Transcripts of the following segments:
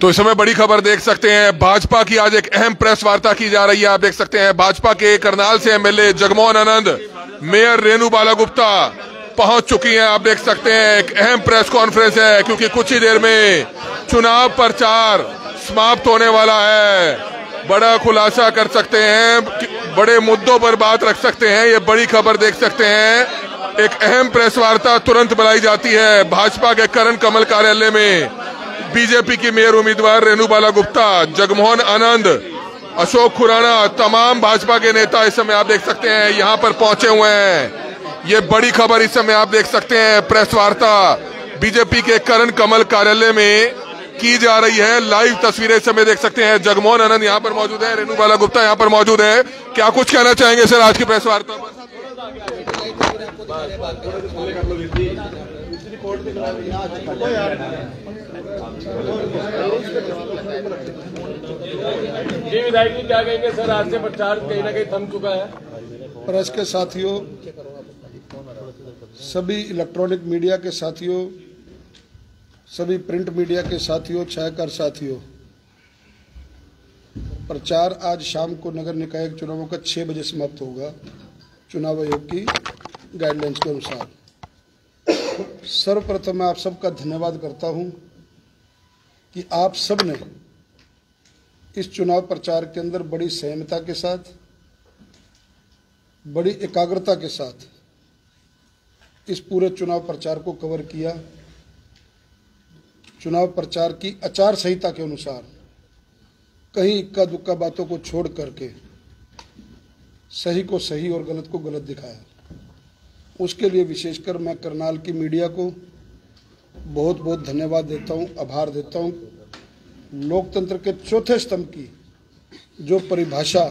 तो इस समय बड़ी खबर देख सकते हैं, भाजपा की आज एक अहम प्रेस वार्ता की जा रही है। आप देख सकते हैं भाजपा के करनाल से एमएलए जगमोहन आनंद, मेयर रेणु बाला गुप्ता पहुंच चुकी हैं। आप देख सकते हैं एक अहम प्रेस कॉन्फ्रेंस है, क्योंकि कुछ ही देर में चुनाव प्रचार समाप्त होने वाला है। बड़ा खुलासा कर सकते हैं, बड़े मुद्दों पर बात रख सकते हैं। ये बड़ी खबर देख सकते हैं, एक अहम प्रेस वार्ता तुरंत बुलाई जाती है भाजपा के करण कमल कार्यालय में। बीजेपी की मेयर उम्मीदवार रेणु बाला गुप्ता, जगमोहन आनंद, अशोक खुराना, तमाम भाजपा के नेता इस समय आप देख सकते हैं यहां पर पहुंचे हुए हैं। ये बड़ी खबर इस समय आप देख सकते हैं, प्रेस वार्ता बीजेपी के करण कमल कार्यालय में की जा रही है। लाइव तस्वीरें इस समय देख सकते हैं। जगमोहन आनंद यहां पर मौजूद है, रेणु बाला गुप्ता यहां पर मौजूद है। क्या कुछ कहना चाहेंगे सर आज की प्रेस वार्ता पर? जी विधायक जी क्या कहेंगे सर, आज से प्रचार कहीं ना कहीं थम चुका है। प्रेस के साथियों, सभी इलेक्ट्रॉनिक मीडिया के साथियों, सभी प्रिंट मीडिया के साथियों, छायाकार साथियों, प्रचार आज शाम को नगर निकाय चुनावों का 6 बजे समाप्त होगा, चुनाव आयोग की गाइडलाइंस के अनुसार। सर्वप्रथम मैं आप सबका धन्यवाद करता हूं कि आप सब ने इस चुनाव प्रचार के अंदर बड़ी संयमता के साथ, बड़ी एकाग्रता के साथ इस पूरे चुनाव प्रचार को कवर किया। चुनाव प्रचार की आचार संहिता के अनुसार कहीं इक्का दुक्का बातों को छोड़ करके सही को सही और गलत को गलत दिखाया। उसके लिए विशेषकर मैं करनाल की मीडिया को बहुत बहुत धन्यवाद देता हूं, आभार देता हूं। लोकतंत्र के चौथे स्तंभ की जो परिभाषा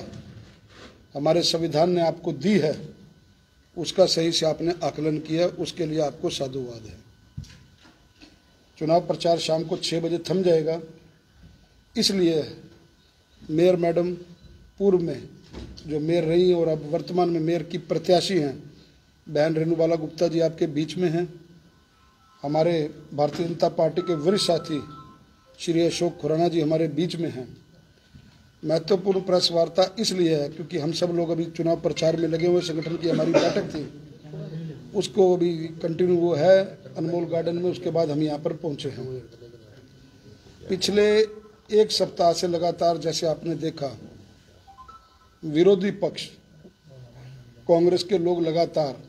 हमारे संविधान ने आपको दी है, उसका सही से आपने आकलन किया, उसके लिए आपको साधुवाद है। चुनाव प्रचार शाम को 6 बजे थम जाएगा, इसलिए मेयर मैडम पूर्व में जो मेयर रही और अब वर्तमान में मेयर की प्रत्याशी हैं बहन रेणु बाला गुप्ता जी आपके बीच में हैं। हमारे भारतीय जनता पार्टी के वरिष्ठ साथी श्री अशोक खुराना जी हमारे बीच में हैं। महत्वपूर्ण प्रेस वार्ता इसलिए है क्योंकि हम सब लोग अभी चुनाव प्रचार में लगे हुए, संगठन की हमारी बैठक थी, उसको अभी कंटिन्यू वो है अनमोल गार्डन में, उसके बाद हम यहाँ पर पहुँचे हैं। पिछले 1 सप्ताह से लगातार जैसे आपने देखा, विरोधी पक्ष कांग्रेस के लोग लगातार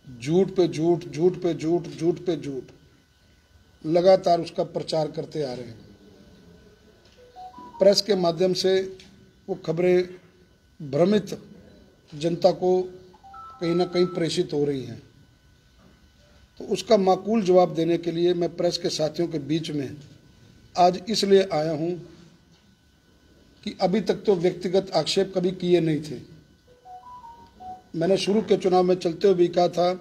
झूठ पे झूठ, झूठ पे झूठ, झूठ पे झूठ लगातार उसका प्रचार करते आ रहे हैं। प्रेस के माध्यम से वो खबरें भ्रमित जनता को कहीं ना कहीं प्रेषित हो रही हैं। तो उसका माकूल जवाब देने के लिए मैं प्रेस के साथियों के बीच में आज इसलिए आया हूं कि अभी तक तो व्यक्तिगत आक्षेप कभी किए नहीं थे। मैंने शुरू के चुनाव में चलते हुए भी कहा था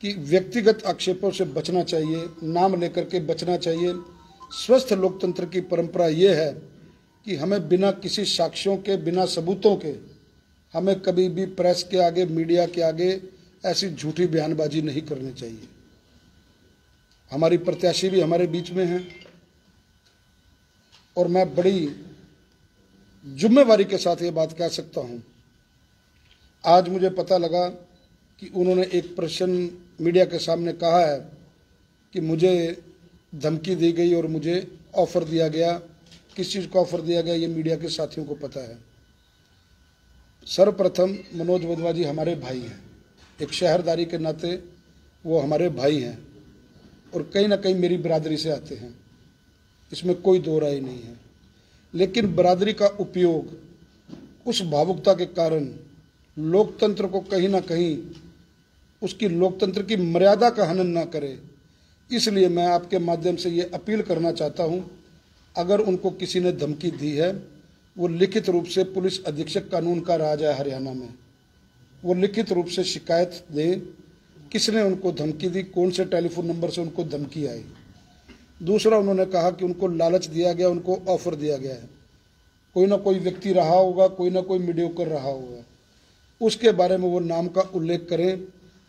कि व्यक्तिगत आक्षेपों से बचना चाहिए, नाम लेकर के बचना चाहिए। स्वस्थ लोकतंत्र की परंपरा ये है कि हमें बिना किसी साक्ष्यों के, बिना सबूतों के, हमें कभी भी प्रेस के आगे, मीडिया के आगे ऐसी झूठी बयानबाजी नहीं करनी चाहिए। हमारी प्रत्याशी भी हमारे बीच में हैं और मैं बड़ी जिम्मेवारी के साथ ये बात कह सकता हूं। आज मुझे पता लगा कि उन्होंने एक प्रश्न मीडिया के सामने कहा है कि मुझे धमकी दी गई और मुझे ऑफर दिया गया। किस चीज़ का ऑफर दिया गया ये मीडिया के साथियों को पता है। सर्वप्रथम मनोज वधवा जी हमारे भाई हैं, एक शहरदारी के नाते वो हमारे भाई हैं और कहीं ना कहीं मेरी बिरादरी से आते हैं, इसमें कोई दो राय नहीं है। लेकिन बिरादरी का उपयोग उस भावुकता के कारण लोकतंत्र को कहीं ना कहीं उसकी लोकतंत्र की मर्यादा का हनन ना करे, इसलिए मैं आपके माध्यम से ये अपील करना चाहता हूं, अगर उनको किसी ने धमकी दी है वो लिखित रूप से, पुलिस अधीक्षक कानून का राज है हरियाणा में, वो लिखित रूप से शिकायत दें किसने उनको धमकी दी, कौन से टेलीफोन नंबर से उनको धमकी आई। दूसरा, उन्होंने कहा कि उनको लालच दिया गया, उनको ऑफर दिया गया है। कोई ना कोई व्यक्ति रहा होगा, कोई ना कोई मीडियोकर रहा होगा, उसके बारे में वो नाम का उल्लेख करें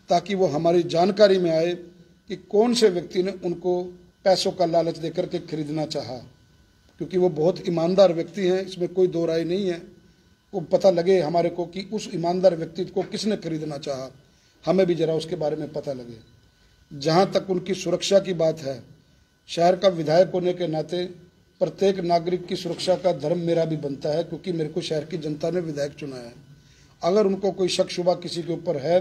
ताकि वो हमारी जानकारी में आए कि कौन से व्यक्ति ने उनको पैसों का लालच देकर के खरीदना चाहा। क्योंकि वो बहुत ईमानदार व्यक्ति हैं, इसमें कोई दो राय नहीं है। वो पता लगे हमारे को कि उस ईमानदार व्यक्ति को किसने खरीदना चाहा, हमें भी जरा उसके बारे में पता लगे। जहाँ तक उनकी सुरक्षा की बात है, शहर का विधायक होने के नाते प्रत्येक नागरिक की सुरक्षा का धर्म मेरा भी बनता है, क्योंकि मेरे को शहर की जनता ने विधायक चुना है। अगर उनको कोई शक शुबा किसी के ऊपर है,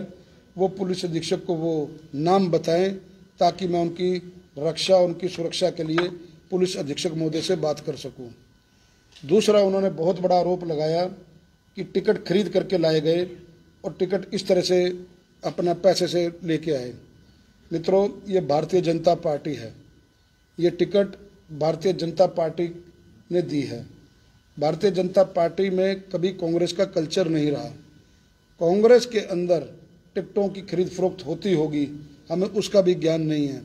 वो पुलिस अधीक्षक को वो नाम बताएं, ताकि मैं उनकी रक्षा, उनकी सुरक्षा के लिए पुलिस अधीक्षक महोदय से बात कर सकूं। दूसरा, उन्होंने बहुत बड़ा आरोप लगाया कि टिकट खरीद करके लाए गए और टिकट इस तरह से अपना पैसे से लेके आए। मित्रों, ये भारतीय जनता पार्टी है, ये टिकट भारतीय जनता पार्टी ने दी है। भारतीय जनता पार्टी में कभी कांग्रेस का कल्चर नहीं रहा। कांग्रेस के अंदर टिकटों की खरीद फरोख्त होती होगी, हमें उसका भी ज्ञान नहीं है,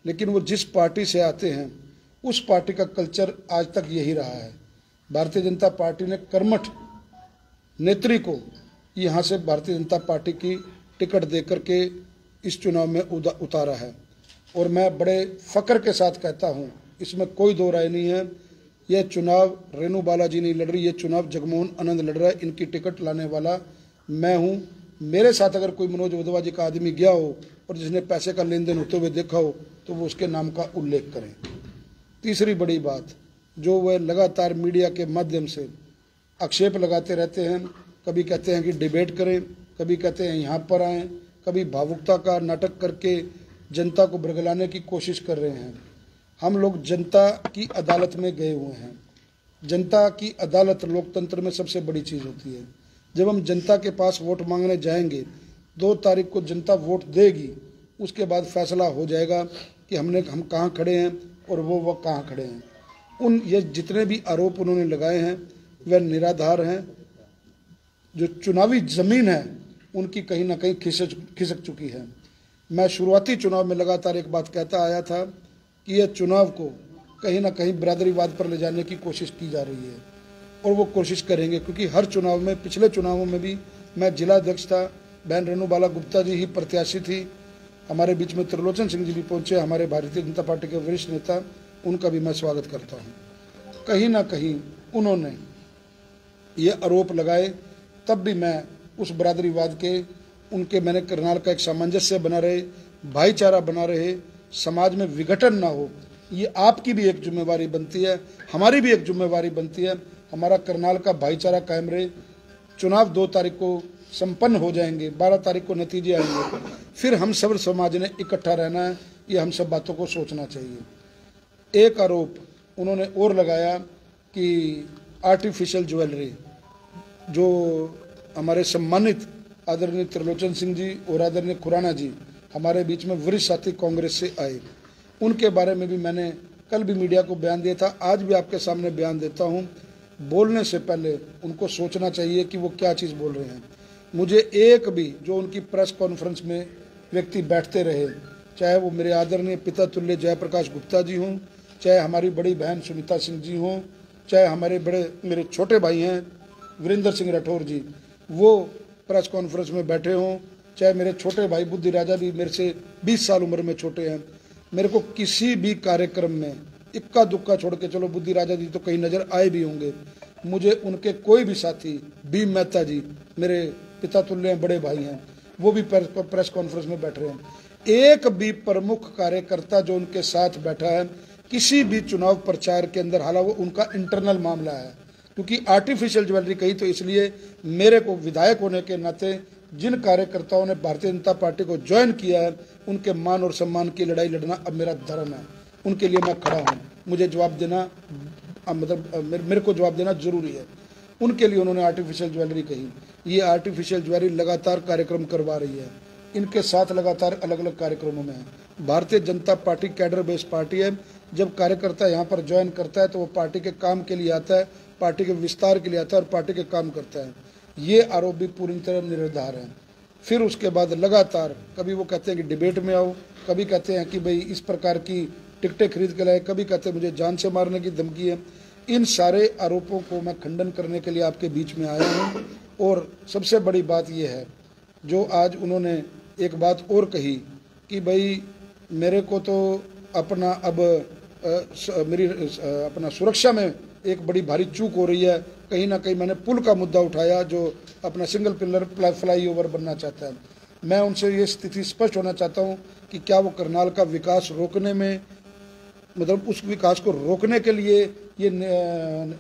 लेकिन वो जिस पार्टी से आते हैं उस पार्टी का कल्चर आज तक यही रहा है। भारतीय जनता पार्टी ने कर्मठ नेत्री को यहाँ से भारतीय जनता पार्टी की टिकट देकर के इस चुनाव में उतारा है, और मैं बड़े फक्र के साथ कहता हूँ, इसमें कोई दो राय नहीं है, यह चुनाव रेणु बालाजी नहीं लड़ रही, ये चुनाव जगमोहन आनंद लड़ रहा है। इनकी टिकट लाने वाला मैं हूँ। मेरे साथ अगर कोई मनोज वधवा जी का आदमी गया हो और जिसने पैसे का लेन देन होते हुए देखा हो तो वो उसके नाम का उल्लेख करें। तीसरी बड़ी बात, जो वह लगातार मीडिया के माध्यम से आक्षेप लगाते रहते हैं, कभी कहते हैं कि डिबेट करें, कभी कहते हैं यहाँ पर आएँ, कभी भावुकता का नाटक करके जनता को बरगलाने की कोशिश कर रहे हैं। हम लोग जनता की अदालत में गए हुए हैं। जनता की अदालत लोकतंत्र में सबसे बड़ी चीज़ होती है। जब हम जनता के पास वोट मांगने जाएंगे, 2 तारीख को जनता वोट देगी, उसके बाद फैसला हो जाएगा कि हम कहाँ खड़े हैं और वो कहाँ खड़े हैं। ये जितने भी आरोप उन्होंने लगाए हैं वह निराधार हैं। जो चुनावी ज़मीन है उनकी कहीं ना कहीं खिसक चुकी है। मैं शुरुआती चुनाव में लगातार एक बात कहता आया था कि यह चुनाव को कहीं ना कहीं बिरादरीवाद पर ले जाने की कोशिश की जा रही है, और वो कोशिश करेंगे, क्योंकि हर चुनाव में, पिछले चुनावों में भी मैं जिला अध्यक्ष था, बहन रेणु बाला गुप्ता जी ही प्रत्याशी थी, हमारे बीच में त्रिलोचन सिंह जी भी पहुंचे, हमारे भारतीय जनता पार्टी के वरिष्ठ नेता, उनका भी मैं स्वागत करता हूँ। कहीं ना कहीं उन्होंने ये आरोप लगाए, तब भी मैं उस बिरादरीवाद के मैंने करनाल का एक सामंजस्य बना रहे, भाईचारा बना रहे, समाज में विघटन ना हो, ये आपकी भी एक जिम्मेवारी बनती है, हमारी भी एक जिम्मेवारी बनती है। हमारा करनाल का भाईचारा कायम रहे। चुनाव 2 तारीख को संपन्न हो जाएंगे, 12 तारीख को नतीजे आएंगे, फिर हम सब समाज ने इकट्ठा रहना है, ये हम सब बातों को सोचना चाहिए। एक आरोप उन्होंने और लगाया कि आर्टिफिशियल ज्वेलरी, जो हमारे सम्मानित आदरणीय त्रिलोचन सिंह जी और आदरणीय खुराना जी हमारे बीच में वरिष्ठ साथी कांग्रेस से आए, उनके बारे में भी मैंने कल भी मीडिया को बयान दिया था, आज भी आपके सामने बयान देता हूं। बोलने से पहले उनको सोचना चाहिए कि वो क्या चीज़ बोल रहे हैं। मुझे एक भी जो उनकी प्रेस कॉन्फ्रेंस में व्यक्ति बैठते रहे, चाहे वो मेरे आदरणीय पिता तुल्य जयप्रकाश गुप्ता जी हों, चाहे हमारी बड़ी बहन सुनीता सिंह जी हों, चाहे मेरे छोटे भाई हैं वीरेंद्र सिंह राठौर जी, वो प्रेस कॉन्फ्रेंस में बैठे हों, चाहे मेरे छोटे भाई बुद्धि राजा भी मेरे से 20 साल उम्र में छोटे हैं, मेरे को किसी भी कार्यक्रम में इक्का दुक्का छोड़ के, चलो बुद्धि राजा जी तो कहीं नजर आए भी होंगे, मुझे उनके कोई भी साथी, भीम मेहता जी मेरे पिता तुल्य बड़े भाई हैं, वो भी प्रेस कॉन्फ्रेंस में बैठ रहे हैं। एक भी प्रमुख कार्यकर्ता जो उनके साथ बैठा है किसी भी चुनाव प्रचार के अंदर, हालांकि वो उनका इंटरनल मामला है, क्योंकि आर्टिफिशियल ज्वेलरी कही तो इसलिए मेरे को विधायक होने के नाते जिन कार्यकर्ताओं ने भारतीय जनता पार्टी को ज्वाइन किया है उनके मान और सम्मान की लड़ाई लड़ना अब मेरा धर्म है, उनके लिए मैं खड़ा हूँ। मुझे जवाब देना, मतलब मेरे को जवाब देना जरूरी है। उनके लिए उन्होंने आर्टिफिशियल ज्वेलरी कही। ये आर्टिफिशियल ज्वेलरी लगातार कार्यक्रम करवा रही है, इनके साथ लगातार अलग अलग कार्यक्रमों में है। Bharatiya Janata party cadre based party है। जब कार्यकर्ता यहाँ पर ज्वाइन करता है तो वो पार्टी के काम के लिए आता है, पार्टी के विस्तार के लिए आता है और पार्टी के काम करता है। ये आरोप भी पूरी तरह निराधार है। फिर उसके बाद लगातार कभी वो कहते हैं कि डिबेट में आओ, कभी कहते हैं कि भाई इस प्रकार की टिकटें खरीद के लाए, कभी कहते हैं मुझे जान से मारने की धमकी है। इन सारे आरोपों को मैं खंडन करने के लिए आपके बीच में आया हूँ। और सबसे बड़ी बात यह है, जो आज उन्होंने एक बात और कही कि भाई मेरे को तो अपना अब मेरी अपना सुरक्षा में एक बड़ी भारी चूक हो रही है। कहीं ना कहीं मैंने पुल का मुद्दा उठाया जो अपना सिंगल पिलर फ्लाईओवर बनना चाहता है। मैं उनसे ये स्थिति स्पष्ट होना चाहता हूँ कि क्या वो करनाल का विकास रोकने में, मतलब उस विकास को रोकने के लिए ये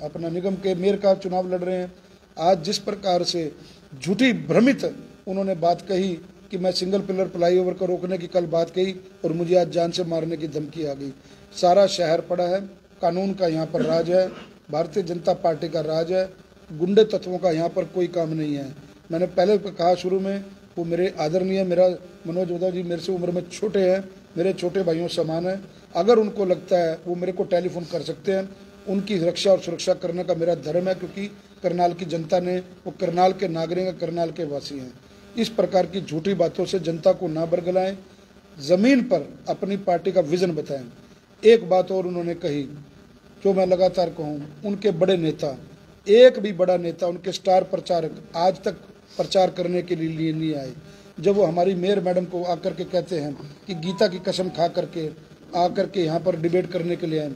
अपना निगम के मेयर का चुनाव लड़ रहे हैं। आज जिस प्रकार से झूठी भ्रमित उन्होंने बात कही कि मैं सिंगल पिलर फ्लाईओवर को रोकने की कल बात कही और मुझे आज जान से मारने की धमकी आ गई। सारा शहर पड़ा है, कानून का यहाँ पर राज है, भारतीय जनता पार्टी का राज है, गुंडे तत्वों का यहाँ पर कोई काम नहीं है। मैंने पहले कहा शुरू में, वो मेरे आदरणीय मेरा मनोज यादव जी मेरे से उम्र में छोटे हैं, मेरे छोटे भाइयों समान है। अगर उनको लगता है वो मेरे को टेलीफोन कर सकते हैं। उनकी रक्षा और सुरक्षा करने का मेरा धर्म है, क्योंकि करनाल की जनता ने, वो करनाल के नागरिक हैं, करनाल के वासी हैं। इस प्रकार की झूठी बातों से जनता को ना बरगलाएं, जमीन पर अपनी पार्टी का विजन बताएं। एक बात और उन्होंने कही जो मैं लगातार कहूँ, उनके बड़े नेता, एक भी बड़ा नेता, उनके स्टार प्रचारक आज तक प्रचार करने के लिए नहीं आए। जब वो हमारी मेयर मैडम को आकर के कहते हैं कि गीता की कसम खा करके आकर के यहाँ पर डिबेट करने के लिए आए,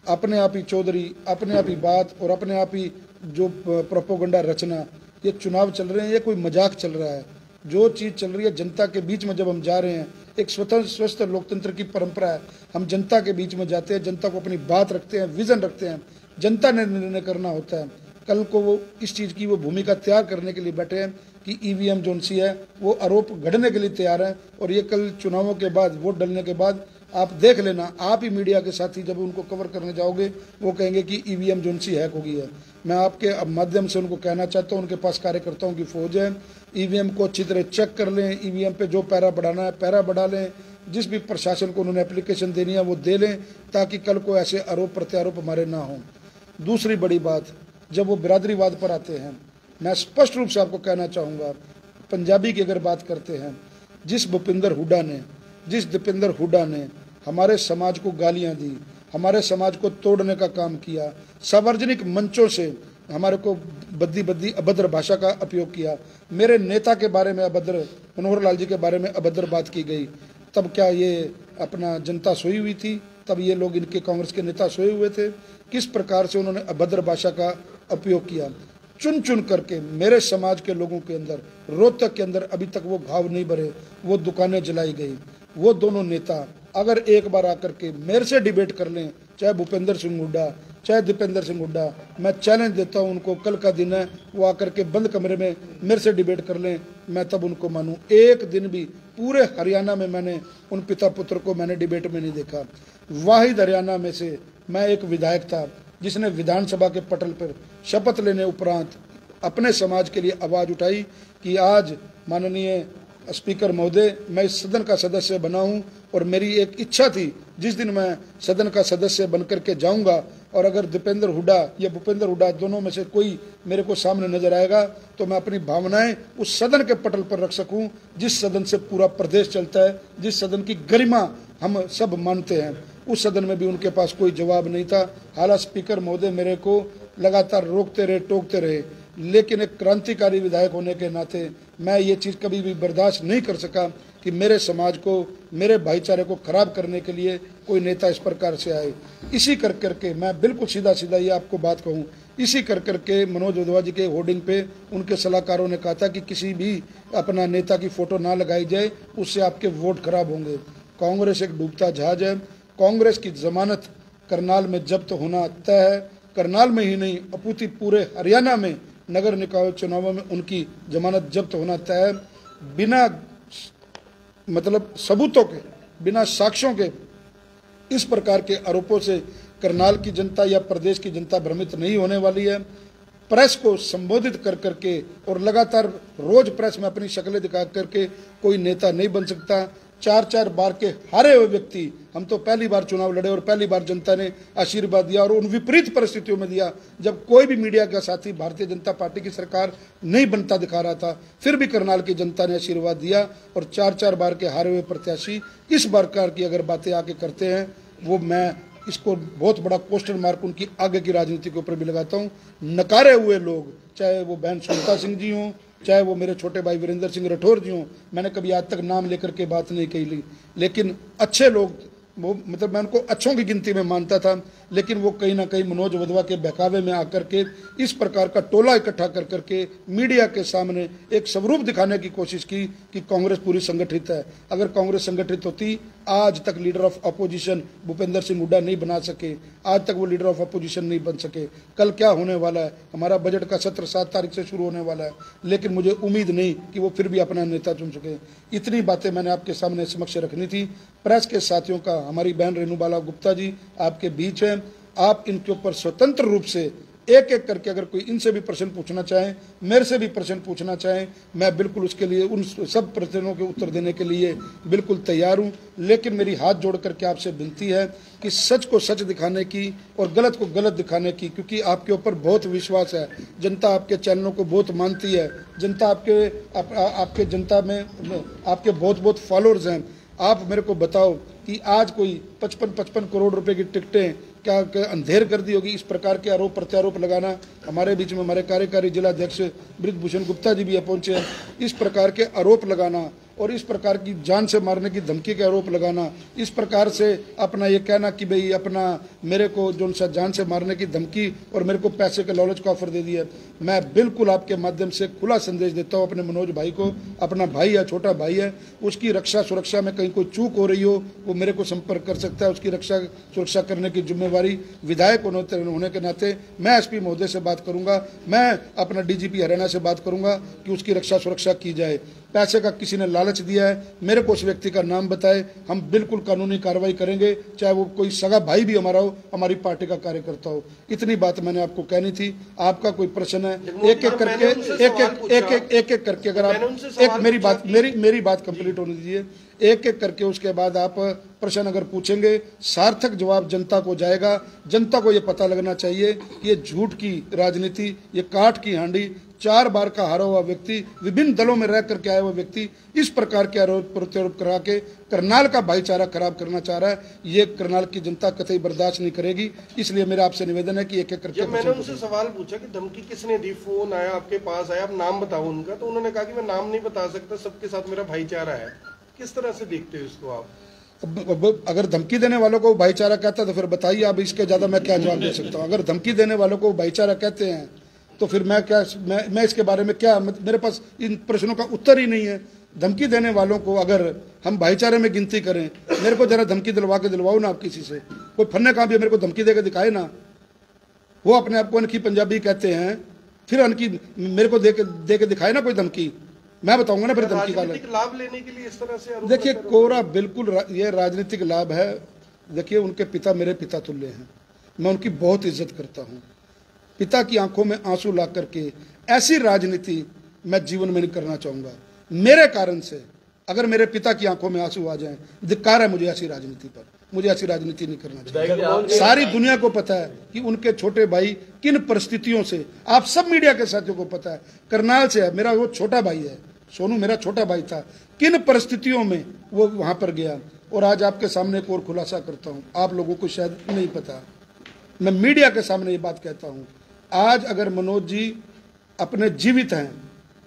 अपने आप ही चौधरी, अपने आप ही बात और अपने आप ही जो प्रोपोगंडा रचना, ये चुनाव चल रहे हैं, ये कोई मजाक चल रहा है। जो चीज़ चल रही है जनता के बीच में जब हम जा रहे हैं, एक स्वतंत्र स्वस्थ लोकतंत्र की परंपरा है, हम जनता के बीच में जाते हैं, जनता को अपनी बात रखते हैं, विजन रखते हैं, जनता ने निर्णय करना होता है। कल को वो इस चीज़ की वो भूमिका तैयार करने के लिए बैठे हैं कि ईवीएम जो सी है वो आरोप गढ़ने के लिए तैयार है। और ये कल चुनावों के बाद, वोट डलने के बाद आप देख लेना, आप ही मीडिया के साथी जब उनको कवर करने जाओगे वो कहेंगे कि ईवीएम जो सी हैक हो गई है। मैं आपके माध्यम से उनको कहना चाहता हूँ, उनके पास कार्यकर्ताओं की फौज है, ईवीएम को अच्छी तरह चेक कर लें, ईवीएम पे जो पैरा बढ़ाना है पैरा बढ़ा लें, जिस भी प्रशासन को उन्होंने एप्लीकेशन देनी है वो दे लें, ताकि कल को ऐसे आरोप प्रत्यारोप हमारे ना हों। दूसरी बड़ी बात, जब वो बिरादरीवाद पर आते हैं, मैं स्पष्ट रूप से आपको कहना चाहूँगा, पंजाबी की अगर बात करते हैं, जिस दीपेंद्र हुड्डा ने हमारे समाज को गालियां दी, हमारे समाज को तोड़ने का काम किया, सार्वजनिक मंचों से हमारे को बद्दी अभद्र भाषा का उपयोग किया, मेरे नेता के बारे में अभद्र, मनोहर लाल जी के बारे में अभद्र बात की गई, तब क्या ये अपना जनता सोई हुई थी? तब ये लोग, इनके कांग्रेस के नेता सोए हुए थे? किस प्रकार से उन्होंने अभद्र भाषा का उपयोग किया? चुन चुन करके मेरे समाज के लोगों के अंदर, रोहतक के अंदर अभी तक वो घाव नहीं भरे, वो दुकानें जलाई गई। वो दोनों नेता अगर एक बार आकर के मेरे से डिबेट कर लें, चाहे भूपेंद्र सिंह हुड्डा, चाहे दीपेंद्र सिंह हुड्डा, मैं चैलेंज देता हूं उनको, कल का दिन है, वो आकर के बंद कमरे में मेरे से डिबेट कर लें, मैं तब उनको मानूं। एक दिन भी पूरे हरियाणा में मैंने उन पिता पुत्र को मैंने डिबेट में नहीं देखा। वाहिद हरियाणा में से मैं एक विधायक था जिसने विधानसभा के पटल पर शपथ लेने उपरांत अपने समाज के लिए आवाज़ उठाई कि आज माननीय स्पीकर महोदय, मैं इस सदन का सदस्य बना हूं और मेरी एक इच्छा थी, जिस दिन मैं सदन का सदस्य बनकर के जाऊंगा और अगर दीपेंद्र हुड्डा या भूपेंद्र हुड्डा दोनों में से कोई मेरे को सामने नजर आएगा तो मैं अपनी भावनाएं उस सदन के पटल पर रख सकूं, जिस सदन से पूरा प्रदेश चलता है, जिस सदन की गरिमा हम सब मानते हैं। उस सदन में भी उनके पास कोई जवाब नहीं था। हालांकि स्पीकर महोदय मेरे को लगातार रोकते रहे, टोकते रहे, लेकिन एक क्रांतिकारी विधायक होने के नाते मैं ये चीज़ कभी भी बर्दाश्त नहीं कर सका कि मेरे समाज को, मेरे भाईचारे को खराब करने के लिए कोई नेता इस प्रकार से आए। इसी कर करके मैं बिल्कुल सीधा सीधा ये आपको बात कहूँ, इसी कर करके मनोज यादव जी के होर्डिंग पे उनके सलाहकारों ने कहा था कि किसी भी अपना नेता की फोटो ना लगाई जाए, उससे आपके वोट खराब होंगे। कांग्रेस एक डूबता जहाज है। कांग्रेस की जमानत करनाल में जब्त होना तय है। करनाल में ही नहीं, अपूर्ति पूरे हरियाणा में नगर निकाय चुनावों में उनकी जमानत जब्त होना तय है। बिना मतलब सबूतों के, बिना साक्ष्यों के इस प्रकार के आरोपों से करनाल की जनता या प्रदेश की जनता भ्रमित नहीं होने वाली है। प्रेस को संबोधित कर करके और लगातार रोज प्रेस में अपनी शक्लें दिखा करके कोई नेता नहीं बन सकता। 4-4 बार के हारे हुए व्यक्ति, हम तो पहली बार चुनाव लड़े और पहली बार जनता ने आशीर्वाद दिया और उन विपरीत परिस्थितियों में दिया जब कोई भी मीडिया का साथी भारतीय जनता पार्टी की सरकार नहीं बनता दिखा रहा था, फिर भी करनाल की जनता ने आशीर्वाद दिया। और 4-4 बार के हारे हुए प्रत्याशी इस प्रकार की अगर बातें आके करते हैं, वो मैं इसको बहुत बड़ा क्वेश्चन मार्क उनकी आगे की राजनीति के ऊपर भी लगाता हूँ। नकारे हुए लोग, चाहे वो बहन सुनीता सिंह जी हों, चाहे वो मेरे छोटे भाई वीरेंद्र सिंह राठौर जी हों, मैंने कभी आज तक नाम लेकर के बात नहीं कही ली, लेकिन अच्छे लोग वो मतलब मैं उनको अच्छों की गिनती में मानता था, लेकिन वो कहीं ना कहीं मनोज वधवा के बहकावे में आकर के इस प्रकार का टोला इकट्ठा कर करके मीडिया के सामने एक स्वरूप दिखाने की कोशिश की कि कांग्रेस पूरी संगठित है। अगर कांग्रेस संगठित होती, आज तक leader of opposition Bhupendra Singh Hooda नहीं बना सके, आज तक वो लीडर ऑफ अपोजिशन नहीं बन सके। कल क्या होने वाला है, हमारा बजट का सत्र 7 तारीख से शुरू होने वाला है, लेकिन मुझे उम्मीद नहीं कि वो फिर भी अपना नेता चुन सके। इतनी बातें मैंने आपके सामने समक्ष रखनी थी। प्रेस के साथियों का, हमारी बहन रेणु बाला गुप्ता जी आपके बीच हैं, आप इनके ऊपर स्वतंत्र रूप से एक एक करके अगर कोई इनसे भी प्रश्न पूछना चाहें, मेरे से भी प्रश्न पूछना चाहें, मैं बिल्कुल उसके लिए उन सब प्रश्नों के उत्तर देने के लिए बिल्कुल तैयार हूं। लेकिन मेरी हाथ जोड़ करके आपसे विनती है कि सच को सच दिखाने की और गलत को गलत दिखाने की, क्योंकि आपके ऊपर बहुत विश्वास है, जनता आपके चैनलों को बहुत मानती है, जनता आपके जनता में आपके बहुत बहुत फॉलोअर्स हैं। आप मेरे को बताओ कि आज कोई 55 करोड़ रुपए की टिकटें क्या अंधेर कर दी होगी? इस प्रकार के आरोप प्रत्यारोप लगाना। हमारे बीच में हमारे कार्यकारी जिला अध्यक्ष बृजभूषण गुप्ता जी भी पहुंचे हैं। इस प्रकार के आरोप लगाना और इस प्रकार की जान से मारने की धमकी के आरोप लगाना, इस प्रकार से अपना ये कहना कि भाई अपना मेरे को जो सा जान से मारने की धमकी और मेरे को पैसे के लालच का ऑफर दे दिया। मैं बिल्कुल आपके माध्यम से खुला संदेश देता हूँ अपने मनोज भाई को, अपना भाई है, छोटा भाई है, उसकी रक्षा सुरक्षा में कहीं कोई चूक हो रही हो वो मेरे को संपर्क कर सकता है। उसकी रक्षा सुरक्षा करने की जिम्मेवारी विधायक होने के नाते मैं एसपी महोदय से बात करूंगा, मैं अपना डीजीपी हरियाणा से बात करूंगा कि उसकी रक्षा सुरक्षा की जाए। पैसे का किसी ने लालच दिया है, मेरे को उस व्यक्ति का नाम बताए, हम बिल्कुल कानूनी कार्रवाई करेंगे, चाहे वो कोई सगा भाई भी हमारा हो, हमारी पार्टी का कार्यकर्ता हो। इतनी बात मैंने आपको कहनी थी। आपका कोई प्रश्न है एक एक करके अगर आप एक मेरी बात कंप्लीट होने दीजिए, एक एक करके उसके बाद आप प्रश्न अगर पूछेंगे, सार्थक जवाब जनता को जाएगा। जनता को ये पता लगना चाहिए कि ये झूठ की राजनीति, ये काठ की हांडी, 4 बार का हारा हुआ व्यक्ति, विभिन्न दलों में रह करके आया हुआ व्यक्ति इस प्रकार के आरोप प्रत्यारोप करा के करनाल का भाईचारा खराब करना चाह रहा है। ये करनाल की जनता कतई बर्दाश्त नहीं करेगी। इसलिए मेरा आपसे निवेदन है कि एक एक करके जब मैंने उनसे सवाल पूछा कि धमकी किसने दी, फोन आया आपके पास आया, आप नाम बताओ उनका, तो उन्होंने कहा कि मैं नाम नहीं बता सकता, सबके साथ मेरा भाईचारा है। किस तरह से देखते हो इसको आप? अगर धमकी देने वालों को भाईचारा कहता है तो फिर बताइए आप, इसके ज्यादा मैं क्या जवाब दे सकता हूँ? अगर धमकी देने वालों को भाईचारा कहते हैं तो फिर मैं इसके बारे में क्या, मेरे पास इन प्रश्नों का उत्तर ही नहीं है। धमकी देने वालों को अगर हम भाईचारे में गिनती करें, मेरे को जरा धमकी दिलवाओ ना आप किसी से, कोई फन्ने का भी मेरे को धमकी देकर दिखाए ना। वो अपने आप को अनकी पंजाबी कहते हैं, फिर अनकी मेरे को दे के दिखाए ना कोई धमकी, मैं बताऊंगा ना फिर धमकी का लाभ लेने के लिए इस तरह से। देखिए कोरा बिल्कुल ये राजनीतिक लाभ है। देखिए उनके पिता मेरे पिता तुल्य हैं, मैं उनकी बहुत इज्जत करता हूँ। पिता की आंखों में आंसू ला करके ऐसी राजनीति मैं जीवन में नहीं करना चाहूंगा। मेरे कारण से अगर मेरे पिता की आंखों में आंसू आ जाएं, धिक्कार है मुझे ऐसी राजनीति पर। मुझे ऐसी राजनीति नहीं करना चाहिए। सारी दुनिया को पता है कि उनके छोटे भाई किन परिस्थितियों से, आप सब मीडिया के साथियों को पता है, करनाल से है, मेरा वो छोटा भाई है, सोनू मेरा छोटा भाई था, किन परिस्थितियों में वो वहां पर गया। और आज आपके सामने एक और खुलासा करता हूं, आप लोगों को शायद नहीं पता, मैं मीडिया के सामने ये बात कहता हूं, आज अगर मनोज जी अपने जीवित हैं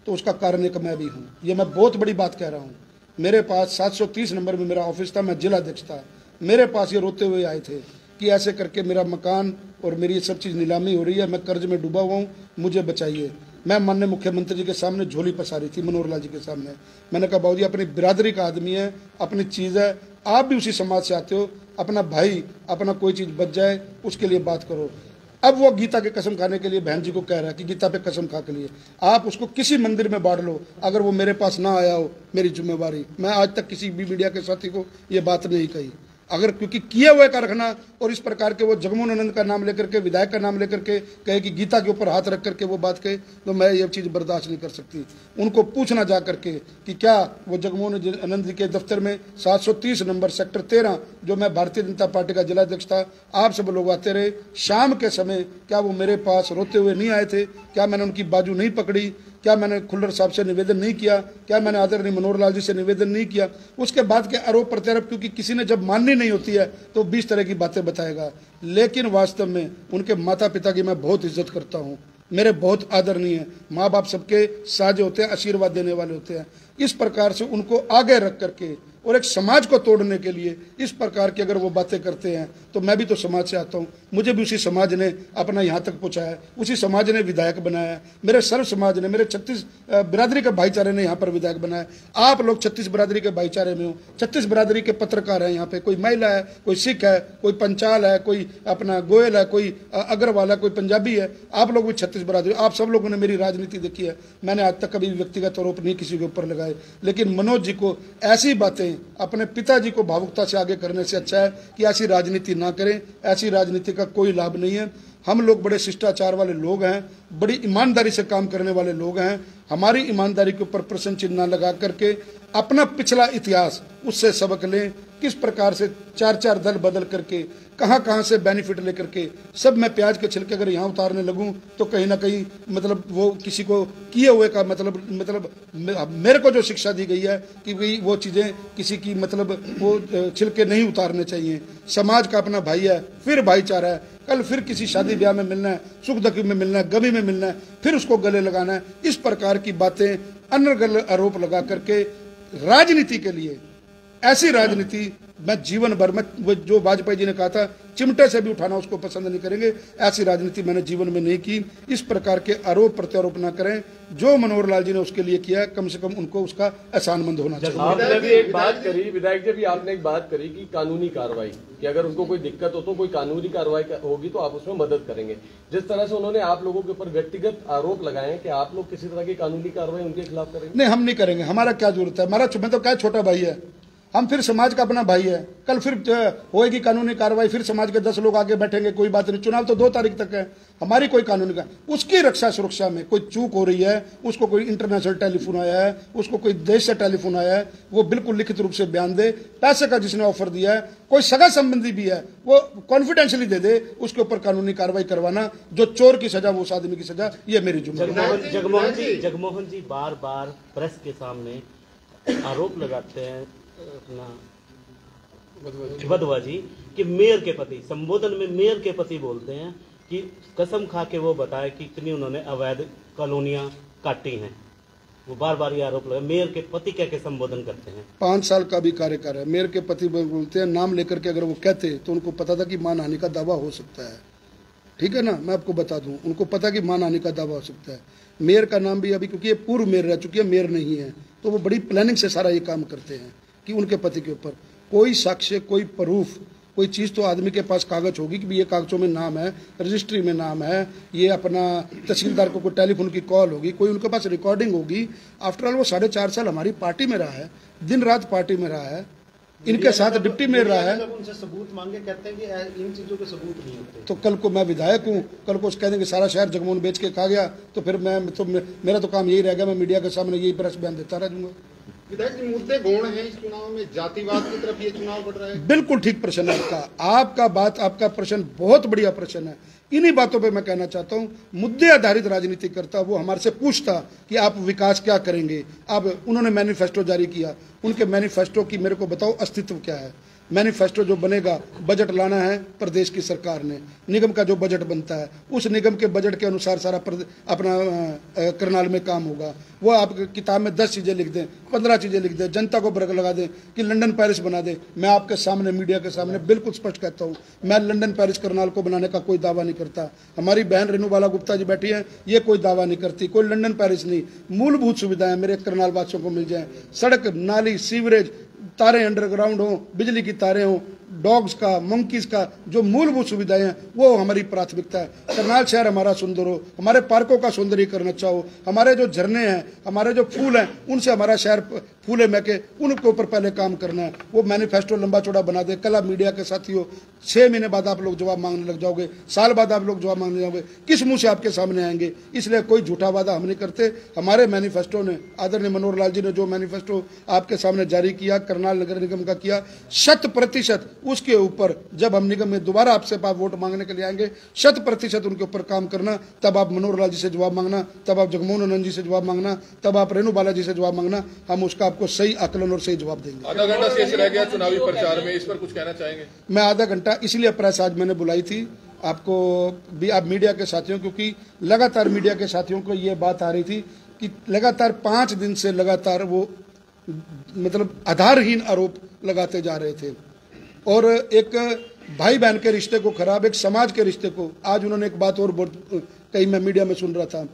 तो उसका कारण एक मैं भी हूं। ये मैं बहुत बड़ी बात कह रहा हूं। मेरे पास 730 नंबर में मेरा ऑफिस था, मैं जिला अध्यक्ष था, मेरे पास ये रोते हुए आए थे कि ऐसे करके मेरा मकान और मेरी ये सब चीज़ नीलामी हो रही है, मैं कर्ज में डूबा हुआ हूँ, मुझे बचाइए। मैं माननीय मुख्यमंत्री जी के सामने झोली पसारी थी, मनोहर लाल जी के सामने। मैंने कहा बाबू जी अपनी बिरादरी का आदमी है, अपनी चीज़ है, आप भी उसी समाज से आते हो, अपना भाई अपना कोई चीज़ बच जाए उसके लिए बात करो। अब वो गीता के कसम खाने के लिए बहन जी को कह रहा है कि गीता पे कसम खा के लिए आप उसको किसी मंदिर में बांट लो, अगर वो मेरे पास ना आया हो मेरी जिम्मेवारी। मैं आज तक किसी भी मीडिया के साथी को ये बात नहीं कही, अगर क्योंकि किए हुए का रखना और इस प्रकार के वो जगमोहन आनंद का नाम लेकर के, विधायक का नाम लेकर के कहे कि गीता के ऊपर हाथ रख करके वो बात कहे, तो मैं ये चीज़ बर्दाश्त नहीं कर सकती। उनको पूछना जा करके कि क्या वो जगमोहन आनंद जी के दफ्तर में 730 नंबर सेक्टर 13, जो मैं भारतीय जनता पार्टी का जिलाध्यक्ष था, आप सब लोग आते रहे, शाम के समय क्या वो मेरे पास रोते हुए नहीं आए थे? क्या मैंने उनकी बाजू नहीं पकड़ी? क्या मैंने खुल्लर साहब से निवेदन नहीं किया? क्या मैंने आदरणीय मनोहर लाल जी से निवेदन नहीं किया? उसके बाद के आरोप प्रत्यारोप, क्योंकि किसी ने जब माननी नहीं होती है तो 20 तरह की बातें बताएगा। लेकिन वास्तव में उनके माता पिता की मैं बहुत इज्जत करता हूँ, मेरे बहुत आदरणीय है। माँ बाप सबके साझे होते हैं, आशीर्वाद देने वाले होते हैं। इस प्रकार से उनको आगे रख करके और एक समाज को तोड़ने के लिए इस प्रकार की अगर वो बातें करते हैं, तो मैं भी तो समाज से आता हूँ, मुझे भी उसी समाज ने अपना यहाँ तक पहुँचाया, उसी समाज ने विधायक बनाया, मेरे सर्व समाज ने, मेरे 36 बिरादरी के भाईचारे ने यहाँ पर विधायक बनाया। आप लोग 36 बिरादरी के भाईचारे में हो, 36 बिरादरी के पत्रकार हैं यहाँ पे, कोई महिला है, कोई सिख है, कोई पंचाल है, कोई अपना गोयल है, कोई अग्रवाल है, कोई पंजाबी है, आप लोग भी 36 बिरादरी। आप सब लोगों ने मेरी राजनीति देखी है, मैंने आज तक कभी व्यक्तिगत आरोप नहीं किसी के ऊपर लगाए, लेकिन मनोज जी को ऐसी बातें अपने पिताजी को भावुकता से आगे करने से अच्छा है कि ऐसी राजनीति ना करें। ऐसी राजनीति का कोई लाभ नहीं है। हम लोग बड़े शिष्टाचार वाले लोग हैं, बड़ी ईमानदारी से काम करने वाले लोग हैं। हमारी ईमानदारी के ऊपर प्रश्न चिन्ह लगा करके अपना पिछला इतिहास उससे सबक लें, किस प्रकार से 4-4 दल बदल करके कहां से बेनिफिट लेकर के सब मैं प्याज के छिलके अगर यहाँ उतारने लगूं तो कहीं ना कहीं मतलब वो किसी को किए हुए का मतलब मेरे को जो शिक्षा दी गई है कि भाई वो चीजें किसी की मतलब वो छिलके नहीं उतारने चाहिए। समाज का अपना भाई है, फिर भाईचारा है। कल फिर किसी शादी ब्याह में मिलना है, सुख दुख में मिलना है, गमी में मिलना है, फिर उसको गले लगाना है। इस प्रकार की बातें अनर्गल आरोप लगा करके राजनीति के लिए, ऐसी राजनीति मैं जीवन भर में, जो वाजपेयी जी ने कहा था चिमटे से भी उठाना उसको पसंद नहीं करेंगे, ऐसी राजनीति मैंने जीवन में नहीं की। इस प्रकार के आरोप प्रत्यारोप ना करें। जो मनोहर लाल जी ने उसके लिए किया है, कम से कम उनको उसका एहसानमंद होना चाहिए। आपने भी एक बात करी, विधायक जी भी आपने एक बात करी कि कानूनी कार्रवाई, कि अगर उनको कोई दिक्कत हो तो कोई कानूनी कार्रवाई होगी तो आप उसमें मदद करेंगे। जिस तरह से उन्होंने आप लोगों के ऊपर व्यक्तिगत आरोप लगाए कि आप लोग किसी तरह की कानूनी कार्रवाई उनके खिलाफ करेंगे? नहीं, हम नहीं करेंगे। हमारा क्या जरूरत है, हमारा मैं तो क्या छोटा भाई है, हम फिर समाज का अपना भाई है। कल फिर होएगी कानूनी कार्रवाई, फिर समाज के 10 लोग आगे बैठेंगे, कोई बात नहीं। चुनाव तो 2 तारीख तक है, हमारी कोई कानूनी का उसकी रक्षा सुरक्षा में कोई चूक हो रही है, उसको कोई इंटरनेशनल टेलीफोन आया है, उसको कोई देश से टेलीफोन आया है, वो बिल्कुल लिखित रूप से बयान दे। पैसे का जिसने ऑफर दिया है, कोई सगा संबंधी भी है, वो कॉन्फिडेंशियली दे दे, उसके ऊपर कानूनी कार्रवाई करवाना। जो चोर की सजा वो उस आदमी की सजा, ये मेरी जिम्मेदारी। जगमोहन जी बार बार प्रेस के सामने आरोप लगाते हैं अपना वधवा जी कि मेयर के पति, संबोधन में मेयर के पति बोलते हैं कि कसम खा के वो बताए कि कितनी उन्होंने अवैध कॉलोनियां काटी हैं। वो बार बार ये आरोप लगा, मेयर के पति कह के संबोधन करते हैं। 5 साल का भी कार्यकाल है, मेयर के पति बोलते हैं, नाम लेकर के अगर वो कहते तो उनको पता था कि मानहानि का दावा हो सकता है। ठीक है ना, मैं आपको बता दूं, उनको पता कि मानहानि का दावा हो सकता है। मेयर का नाम भी अभी, क्योंकि ये पूर्व मेयर रह चुकी है, मेयर नहीं है, तो वो बड़ी प्लानिंग से सारा ये काम करते हैं कि उनके पति के ऊपर कोई साक्ष्य, कोई प्रूफ, कोई चीज़ तो आदमी के पास कागज होगी कि भी ये कागजों में नाम है, रजिस्ट्री में नाम है, ये अपना तहसीलदार को कोई टेलीफोन की कॉल होगी, कोई उनके पास रिकॉर्डिंग होगी। आफ्टर ऑल वो 4.5 साल हमारी पार्टी में रहा है, दिन रात पार्टी में रहा है, इनके साथ डिप्टी मेयर रहा है। उनसे सबूत मांगे, कहते हैं कि इन चीजों के सबूत नहीं होते। तो कल को मैं विधायक हूँ, कल को कह देंगे सारा शहर जगमोहन बेच के खा गया, तो फिर मेरा तो काम यही रह गया, मैं मीडिया के सामने यही प्रेस बयान देता रह जाऊंगा। विधायक जी, मुद्दे गौण हैं इस चुनाव में, जातिवाद की तरफ ये चुनाव बढ़ रहा है। बिल्कुल ठीक प्रश्न है आपका प्रश्न बहुत बढ़िया प्रश्न है। इन्हीं बातों पे मैं कहना चाहता हूं, मुद्दे आधारित राजनीति करता वो हमारे से पूछता कि आप विकास क्या करेंगे। अब उन्होंने मैनिफेस्टो जारी किया, उनके मैनिफेस्टो की मेरे को बताओ अस्तित्व क्या है। मैनिफेस्टो जो बनेगा, बजट लाना है प्रदेश की सरकार ने, निगम का जो बजट बनता है उस निगम के बजट के अनुसार सारा अपना करनाल में काम होगा। वो आप किताब में 10 चीज़ें लिख दें, 15 चीज़ें लिख दें, जनता को ब्रेक लगा दें कि लंदन पेरिस बना दें। मैं आपके सामने मीडिया के सामने बिल्कुल स्पष्ट कहता हूँ, मैं लंदन पेरिस करनाल को बनाने का कोई दावा नहीं करता। हमारी बहन रेनू बाला गुप्ता जी बैठी है, ये कोई दावा नहीं करती, कोई लंदन पेरिस नहीं। मूलभूत सुविधाएं मेरे करनाल वासियों को मिल जाए, सड़क, नाली, सीवरेज, तारें अंडरग्राउंड हो, बिजली की तारें हो, डॉग्स का, मंकीज का जो मूलभूत सुविधाएं हैं वो हमारी प्राथमिकता है। करनाल शहर हमारा सुंदर हो, हमारे पार्कों का सौंदर्यीकरण अच्छा हो, हमारे जो झरने हैं, हमारे जो फूल हैं, उनसे हमारा शहर फूले महके, उनके ऊपर पहले काम करना है। वो मैनिफेस्टो लंबा चौड़ा बना दे। कल आप मीडिया के साथियों 6 महीने बाद आप लोग जवाब मांगने लग जाओगे, साल बाद आप लोग जवाब मांगने जाओगे, किस मुंह से आपके सामने आएंगे। इसलिए कोई झूठा वादा हम नहीं करते। हमारे मैनिफेस्टो ने, आदरणीय मनोहर लाल जी ने जो मैनिफेस्टो आपके सामने जारी किया, करनाल नगर निगम का किया, 100% उसके ऊपर जब हम निगम में दोबारा आपसे वोट मांगने के लिए आएंगे, 100% उनके ऊपर काम करना। तब आप मनोहर लाल जी से जवाब मांगना, तब आप जगमोहन आनंद जी से जवाब मांगना, तब आप रेणु बाला जी से जवाब मांगना। हम उसका आपको सही आकलन और सही जवाब देंगे। आधा घंटा शेष रह गया चुनावी प्रचार में, इस पर कुछ कहना चाहेंगे? मैं आधा घंटा इसलिए प्रेस आज मैंने बुलाई थी आपको भी, आप मीडिया के साथियों, क्योंकि लगातार मीडिया के साथियों को ये बात आ रही थी कि लगातार 5 दिन से लगातार वो मतलब आधारहीन आरोप लगाते जा रहे थे। और एक भाई बहन के रिश्ते को खराब, एक समाज के रिश्ते को, आज उन्होंने एक बात और कहीं मैं मीडिया में सुन रहा था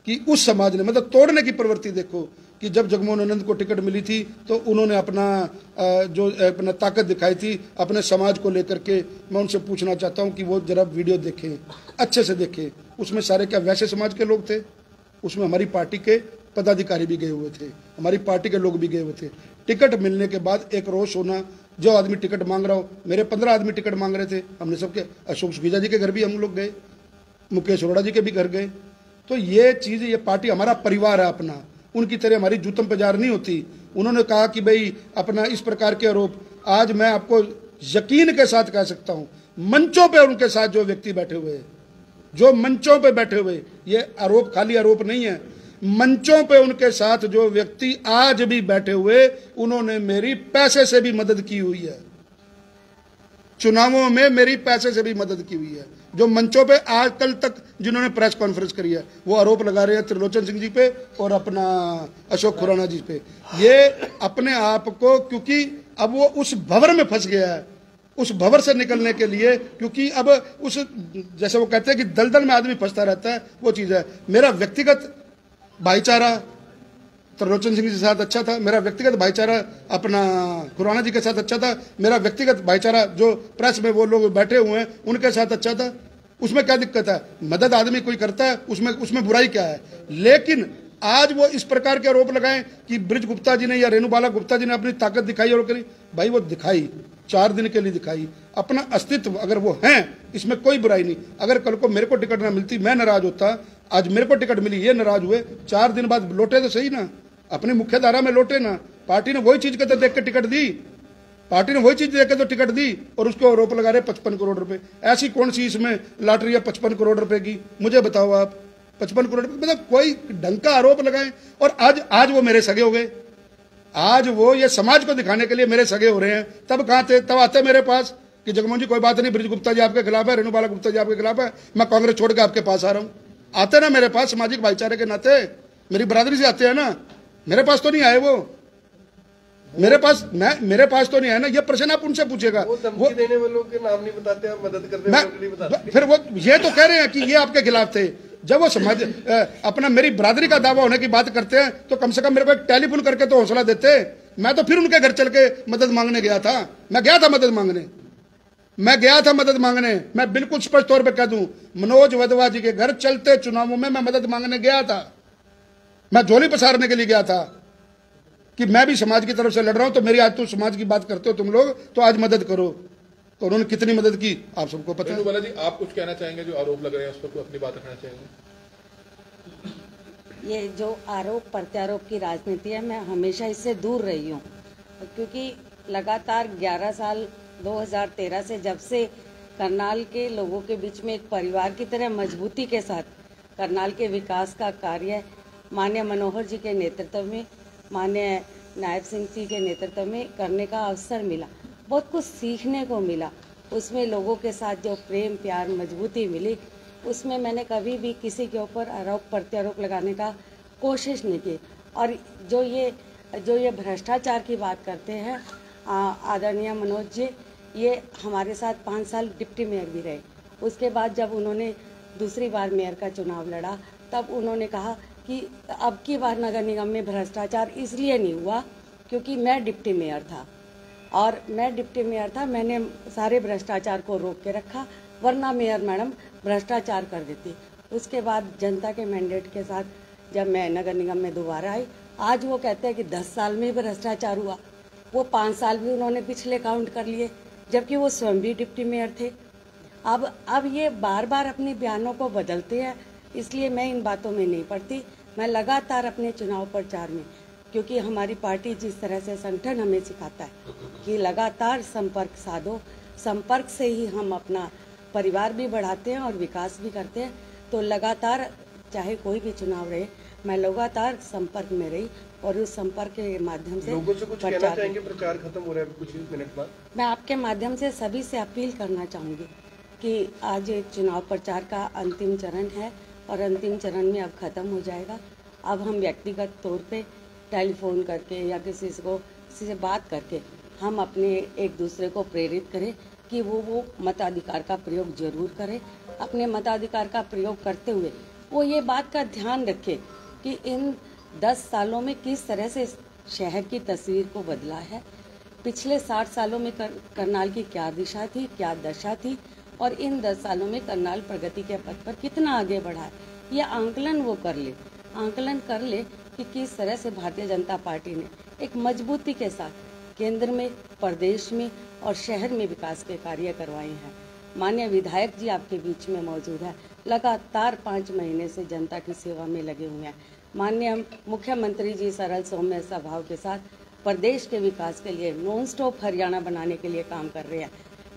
कि उस समाज ने मतलब तोड़ने की प्रवृत्ति देखो कि जब जगमोहन आनंद को टिकट मिली थी तो उन्होंने अपना ताकत दिखाई थी अपने समाज को लेकर के। मैं उनसे पूछना चाहता हूं कि वो जरा वीडियो देखें, अच्छे से देखें। उसमें सारे क्या वैसे समाज के लोग थे? उसमें हमारी पार्टी के पदाधिकारी भी गए हुए थे, हमारी पार्टी के लोग भी गए हुए थे। टिकट मिलने के बाद एक रोष होना, जो आदमी टिकट मांग रहा हो, मेरे 15 आदमी टिकट मांग रहे थे, हमने सबके, अशोक सुखीजा जी के घर भी हम लोग गए, मुकेश अरोड़ा जी के भी घर गए। तो ये चीज़, ये पार्टी हमारा परिवार है अपना, उनकी तरह हमारी जूतम पजार नहीं होती। उन्होंने कहा कि भाई अपना इस प्रकार के आरोप, आज मैं आपको यकीन के साथ कह सकता हूं, मंचों पे उनके साथ जो व्यक्ति बैठे हुए, जो मंचों पे बैठे हुए, ये आरोप खाली आरोप नहीं है, मंचों पे उनके साथ जो व्यक्ति आज भी बैठे हुए, उन्होंने मेरी पैसे से भी मदद की हुई है, चुनावों में मेरी पैसे से भी मदद की हुई है। जो मंचों पे आज कल तक जिन्होंने प्रेस कॉन्फ्रेंस करी है, वो आरोप लगा रहे हैं त्रिलोचन सिंह जी पे और अपना अशोक खुराना जी पे। ये अपने आप को, क्योंकि अब वो उस भंवर में फंस गया है, उस भंवर से निकलने के लिए, क्योंकि अब उस, जैसे वो कहते हैं कि दलदल में आदमी फंसता रहता है, वो चीज है। मेरा व्यक्तिगत भाईचारा त्रिलोचन सिंह जी के साथ अच्छा था, मेरा व्यक्तिगत भाईचारा अपना खुराना जी के साथ अच्छा था, मेरा व्यक्तिगत भाईचारा जो प्रेस में वो लोग बैठे हुए हैं उनके साथ अच्छा था। उसमें क्या दिक्कत है? मदद आदमी कोई करता है, उसमें बुराई क्या है? लेकिन आज वो इस प्रकार के आरोप लगाएं कि ब्रिज गुप्ता जी ने या रेणुबाला गुप्ता जी ने अपनी ताकत दिखाई और करी। भाई वो दिखाई 4 दिन के लिए दिखाई, अपना अस्तित्व अगर वो हैं, इसमें कोई बुराई नहीं। अगर कल को मेरे को टिकट ना मिलती, मैं नाराज होता, आज मेरे को टिकट मिली, ये नाराज हुए, 4 दिन बाद लौटे तो सही ना, अपनी मुख्य धारा में लौटे ना। पार्टी ने वही चीज के तो देख के टिकट दी, पार्टी ने वही चीज देख के तो टिकट दी, और उसको आरोप लगा रहे 55 करोड़ रुपए। ऐसी कौन सी इसमें लॉटरी है 55 करोड़ रुपए की? मुझे बताओ आप, 55 करोड़ रुपए, मतलब कोई ढंग का आरोप लगाए। और आज वो मेरे सगे हो गए, आज वो ये समाज को दिखाने के लिए मेरे सगे हो रहे हैं। तब कहां थे? तब आते मेरे पास कि जगमोहन जी कोई बात नहीं, ब्रिज गुप्ता जी आपके खिलाफ है, रेणुबाला गुप्ता जी आपके खिलाफ है, मैं कांग्रेस छोड़ के आपके पास आ रहा हूं। आते ना मेरे पास, सामाजिक भाईचारे के नाते मेरी बरादरी से आते हैं ना। मेरे पास तो नहीं आए वो, मेरे पास तो नहीं आए ना। ये प्रश्न आप उनसे पूछेगा। वो धमकी देने वालों के नाम नहीं बताते, आप मदद करने वालों के नहीं बताते। फिर वो ये तो कह रहे हैं कि ये आपके खिलाफ थे। जब वो समाज अपना मेरी बरादरी का दावा होने की बात करते हैं तो कम से कम मेरे को एक टेलीफोन करके तो हौसला देते। मैं तो फिर उनके घर चल के मदद मांगने गया था, मैं गया था मदद मांगने, मैं बिल्कुल स्पष्ट तौर पर कह दूं, मनोज वधवा जी के घर चलते चुनावों में मैं मदद मांगने गया था। मैं झोली पसारने के लिए गया था कि मैं भी समाज की तरफ से लड़ रहा हूं, तो मेरी आज तो समाज की बात करते हो तुम लोग, तो आज मदद करो। तो उन्होंने कितनी मदद की आप सबको पता है। रेणुबाला जी, आप कुछ कहना चाहेंगे? जो आरोप लग रहे हैं उस पर कोई अपनी बात रखना चाहेंगे? ये जो आरोप प्रत्यारोप की राजनीति है, मैं हमेशा इससे दूर रही हूँ, क्योंकि लगातार 11 साल 2013 से जब से करनाल के लोगों के बीच में एक परिवार की तरह मजबूती के साथ करनाल के विकास का कार्य माननीय मनोहर जी के नेतृत्व में, माननीय नायब सिंह जी के नेतृत्व में करने का अवसर मिला, बहुत कुछ सीखने को मिला। उसमें लोगों के साथ जो प्रेम प्यार मजबूती मिली, उसमें मैंने कभी भी किसी के ऊपर आरोप प्रत्यारोप लगाने का कोशिश नहीं की। और जो ये भ्रष्टाचार की बात करते हैं आदरणीय मनोज जी, ये हमारे साथ 5 साल डिप्टी मेयर भी रहे। उसके बाद जब उन्होंने दूसरी बार मेयर का चुनाव लड़ा, तब उन्होंने कहा कि अब की बार नगर निगम में भ्रष्टाचार इसलिए नहीं हुआ क्योंकि मैं डिप्टी मेयर था, और मैं डिप्टी मेयर था, मैंने सारे भ्रष्टाचार को रोक के रखा, वरना मेयर मैडम भ्रष्टाचार कर देती। उसके बाद जनता के मैंडेट के साथ जब मैं नगर निगम में दोबारा आई, आज वो कहते हैं कि 10 साल में भ्रष्टाचार हुआ। वो 5 साल भी उन्होंने पिछले काउंट कर लिए, जबकि वो स्वयं भी डिप्टी मेयर थे। अब ये बार बार अपने बयानों को बदलते हैं, इसलिए मैं इन बातों में नहीं पड़ती। मैं लगातार अपने चुनाव प्रचार में, क्योंकि हमारी पार्टी जिस तरह से संगठन हमें सिखाता है कि लगातार संपर्क साधो, संपर्क से ही हम अपना परिवार भी बढ़ाते हैं और विकास भी करते हैं। तो लगातार चाहे कोई भी चुनाव रहे, मैं लगातार संपर्क में रही और उस संपर्क के माध्यम से लोगों से कुछ कहना चाहेंगे? प्रचार खत्म हो रहा है कुछ मिनट बाद। मैं आपके माध्यम से सभी से अपील करना चाहूँगी कि आज चुनाव प्रचार का अंतिम चरण है और अंतिम चरण में अब खत्म हो जाएगा। अब हम व्यक्तिगत तौर पे टेलीफोन करके या किसी से बात करके हम अपने एक दूसरे को प्रेरित करें कि वो मताधिकार का प्रयोग जरूर करें। अपने मताधिकार का प्रयोग करते हुए वो ये बात का ध्यान रखे कि इन 10 सालों में किस तरह से शहर की तस्वीर को बदला है, पिछले 60 सालों में करनाल की क्या दिशा थी, क्या दशा थी, और इन 10 सालों में करनाल प्रगति के पथ पर कितना आगे बढ़ा है। यह आंकलन वो आंकलन कर ले कि किस तरह से भारतीय जनता पार्टी ने एक मजबूती के साथ केंद्र में, प्रदेश में और शहर में विकास के कार्य करवाए हैं। माननीय विधायक जी आपके बीच में मौजूद है, लगातार 5 महीने से जनता की सेवा में लगे हुए हैं। माननीय मुख्यमंत्री जी सरल सौम्य स्वभाव के साथ प्रदेश के विकास के लिए नॉन स्टॉप हरियाणा बनाने के लिए काम कर रहे हैं।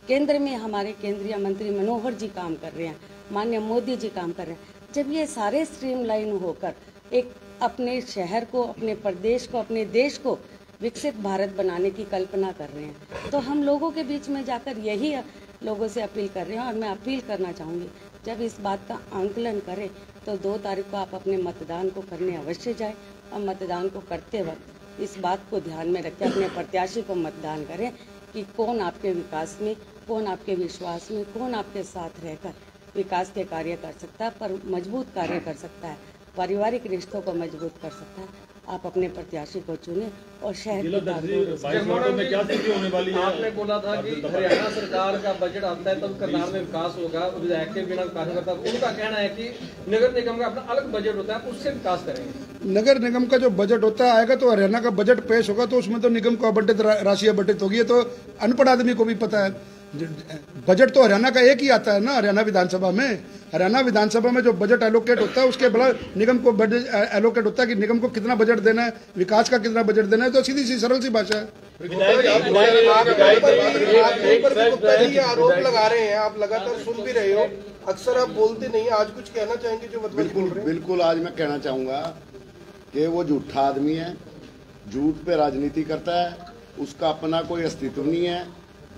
केंद्र में हमारे केंद्रीय मंत्री मनोहर जी काम कर रहे हैं, माननीय मोदी जी काम कर रहे हैं। जब ये सारे स्ट्रीमलाइन होकर एक अपने शहर को, अपने प्रदेश को, अपने देश को विकसित भारत बनाने की कल्पना कर रहे हैं, तो हम लोगों के बीच में जाकर यही लोगों से अपील कर रहे हैं। और मैं अपील करना चाहूँगी, जब इस बात का आंकलन करें तो 2 तारीख को आप अपने मतदान को करने अवश्य जाएं, और मतदान को करते वक्त इस बात को ध्यान में रखें, अपने प्रत्याशी को मतदान करें कि कौन आपके विकास में, कौन आपके विश्वास में, कौन आपके साथ रहकर विकास के कार्य कर सकता है, पर मजबूत कार्य कर सकता है, पारिवारिक रिश्तों को मजबूत कर सकता है। आप अपने प्रत्याशी को चुने और शहर में क्या स्थिति होने वाली है? आपने बोला था कि हरियाणा सरकार का बजट आता है तब करनाल में विकास होगा, विधायक के बिना विकास नहीं करता। उनका कहना है कि नगर निगम का अपना अलग बजट होता है, उससे विकास करेंगे। नगर निगम का जो बजट होता है आएगा तो हरियाणा का बजट पेश होगा तो उसमें तो निगम को आवंटित राशि आवंटित होगी। तो अनपढ़ आदमी को भी पता है। बजट तो हरियाणा का एक ही आता है ना, हरियाणा विधानसभा में। हरियाणा विधानसभा में जो बजट एलोकेट होता है उसके बड़ा निगम को बजट एलोकेट होता है कि निगम को कितना बजट देना है, विकास का कितना बजट देना है। तो सीधी सी सरल सी भाषा है। आरोप लगा रहे हैं, आप लगातार सुन भी रहे हो, अक्सर आप बोलते नहीं, आज कुछ कहना चाहेंगे जो बिल्कुल आज मैं कहना चाहूंगा कि वो झूठा आदमी है, झूठ पे राजनीति करता है, उसका अपना कोई अस्तित्व नहीं है,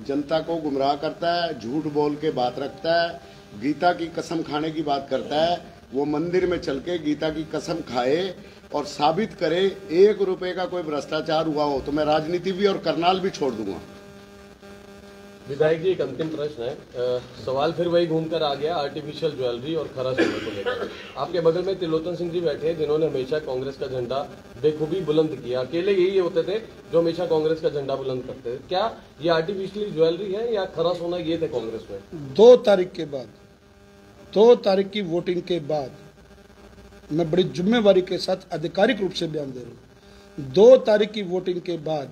जनता को गुमराह करता है, झूठ बोल के बात रखता है, गीता की कसम खाने की बात करता है। वो मंदिर में चल के गीता की कसम खाए और साबित करे 1 रुपए का कोई भ्रष्टाचार हुआ हो तो मैं राजनीति भी और करनाल भी छोड़ दूंगा। विधायक जी, एक अंतिम प्रश्न है। सवाल फिर वही घूमकर आ गया, आर्टिफिशियल ज्वेलरी और खरा सोने को लेकर। आपके बगल में त्रिलोचन सिंह जी बैठे हैं, जिन्होंने हमेशा कांग्रेस का झंडा बेखूबी बुलंद किया। अकेले यही होते थे जो हमेशा कांग्रेस का झंडा बुलंद करते थे। क्या ये आर्टिफिशियल ज्वेलरी है या खरा सोना ये थे कांग्रेस में? 2 तारीख के बाद, 2 तारीख की वोटिंग के बाद मैं बड़ी जिम्मेवारी के साथ आधिकारिक रूप से बयान दे रहा हूं। 2 तारीख की वोटिंग के बाद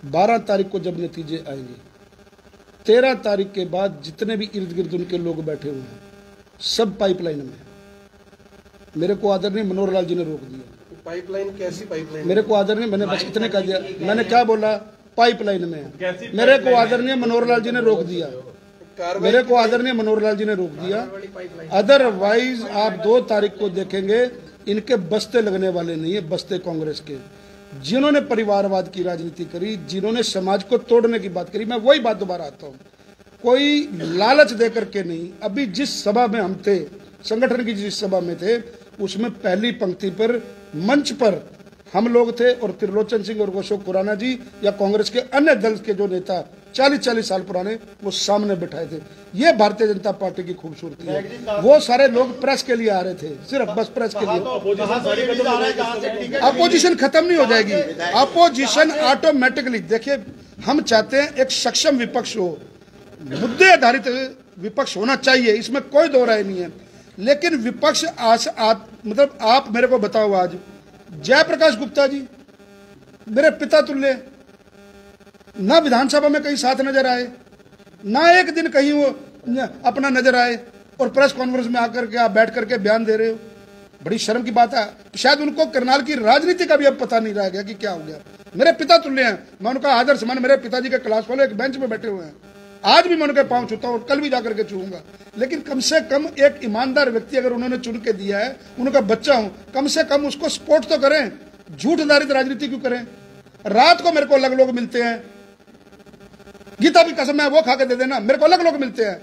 12 तारीख को जब नतीजे आएंगे, 13 तारीख के बाद जितने भी इर्द गिर्द उनके लोग बैठे हुए हैं सब पाइपलाइन में। मेरे को आदरणीय मनोहर लाल जी ने रोक दिया। पाइपलाइन कैसी पाइपलाइन? मेरे को आदरणीय, मैंने बस इतने कह दिया। मैंने क्या बोला? पाइपलाइन में। मेरे को आदरणीय मनोहर लाल जी ने रोक दिया। मेरे को आदरणीय मनोहर लाल जी ने रोक दिया। अदरवाइज आप 2 तारीख को देखेंगे इनके बस्ते लगने वाले नहीं है, बस्ते कांग्रेस के। जिन्होंने परिवारवाद की राजनीति करी, जिन्होंने समाज को तोड़ने की बात करी, मैं वही बात दोबारा आता हूँ, कोई लालच देकर के नहीं। अभी जिस सभा में हम थे, संगठन की जिस सभा में थे, उसमें पहली पंक्ति पर मंच पर हम लोग थे और त्रिलोचन सिंह और अशोक खुराना जी या कांग्रेस के अन्य दल के जो नेता 40-40 साल पुराने वो सामने बैठाए थे। ये भारतीय जनता पार्टी की खूबसूरती है। वो सारे लोग प्रेस के लिए आ रहे थे, सिर्फ बस प्रेस के लिए। अपोजिशन खत्म नहीं हो जाएगी, अपोजिशन ऑटोमेटिकली। देखिए, हम चाहते हैं एक सक्षम विपक्ष हो, मुद्दे आधारित विपक्ष होना चाहिए, इसमें कोई दो राय नहीं है। लेकिन विपक्ष मतलब आप मेरे को बताओ, आज जयप्रकाश गुप्ता जी मेरे पिता तुल्य, ना विधानसभा में कहीं साथ नजर आए, ना एक दिन कहीं वो अपना नजर आए, और प्रेस कॉन्फ्रेंस में आकर के आप बैठ करके बयान दे रहे हो। बड़ी शर्म की बात है। शायद उनको करनाल की राजनीति का भी अब पता नहीं रह गया कि क्या हो गया। मेरे पिता तुल्य हैं, मैं उनका आदर सम्मान, मेरे पिताजी के क्लास वाले एक बेंच में बैठे हुए हैं, आज भी मैं उनके पांव छूता हूं और कल भी जाकर के छूऊंगा। लेकिन कम से कम एक ईमानदार व्यक्ति अगर उन्होंने चुन के दिया है, उनका बच्चा हूं, कम से कम उसको सपोर्ट तो करें। झूठ आधारित राजनीति क्यों करें? रात को मेरे को अलग लोग मिलते हैं, गीता की कसम है वो खा के दे देना, मेरे को अलग लोग मिलते हैं।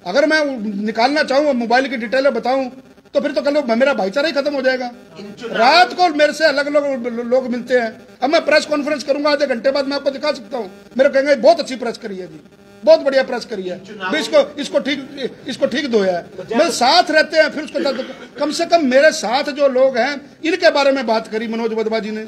अगर मैं निकालना चाहूं, मोबाइल की डिटेल बताऊं, तो फिर तो कल मेरा भाईचारा ही खत्म हो जाएगा। रात को मेरे से अलग अलग लोग मिलते हैं, अब मैं प्रेस कॉन्फ्रेंस करूंगा आधे घंटे बाद मैं आपको दिखा सकता हूं, मेरे कहेंगे बहुत अच्छी प्रेस करी है जी, बहुत बढ़िया प्रेस करी है, इसको ठीक धोया है। मेरे साथ रहते हैं, फिर उसको कम से कम मेरे साथ जो लोग हैं इनके बारे में बात करी मनोज वधवा जी ने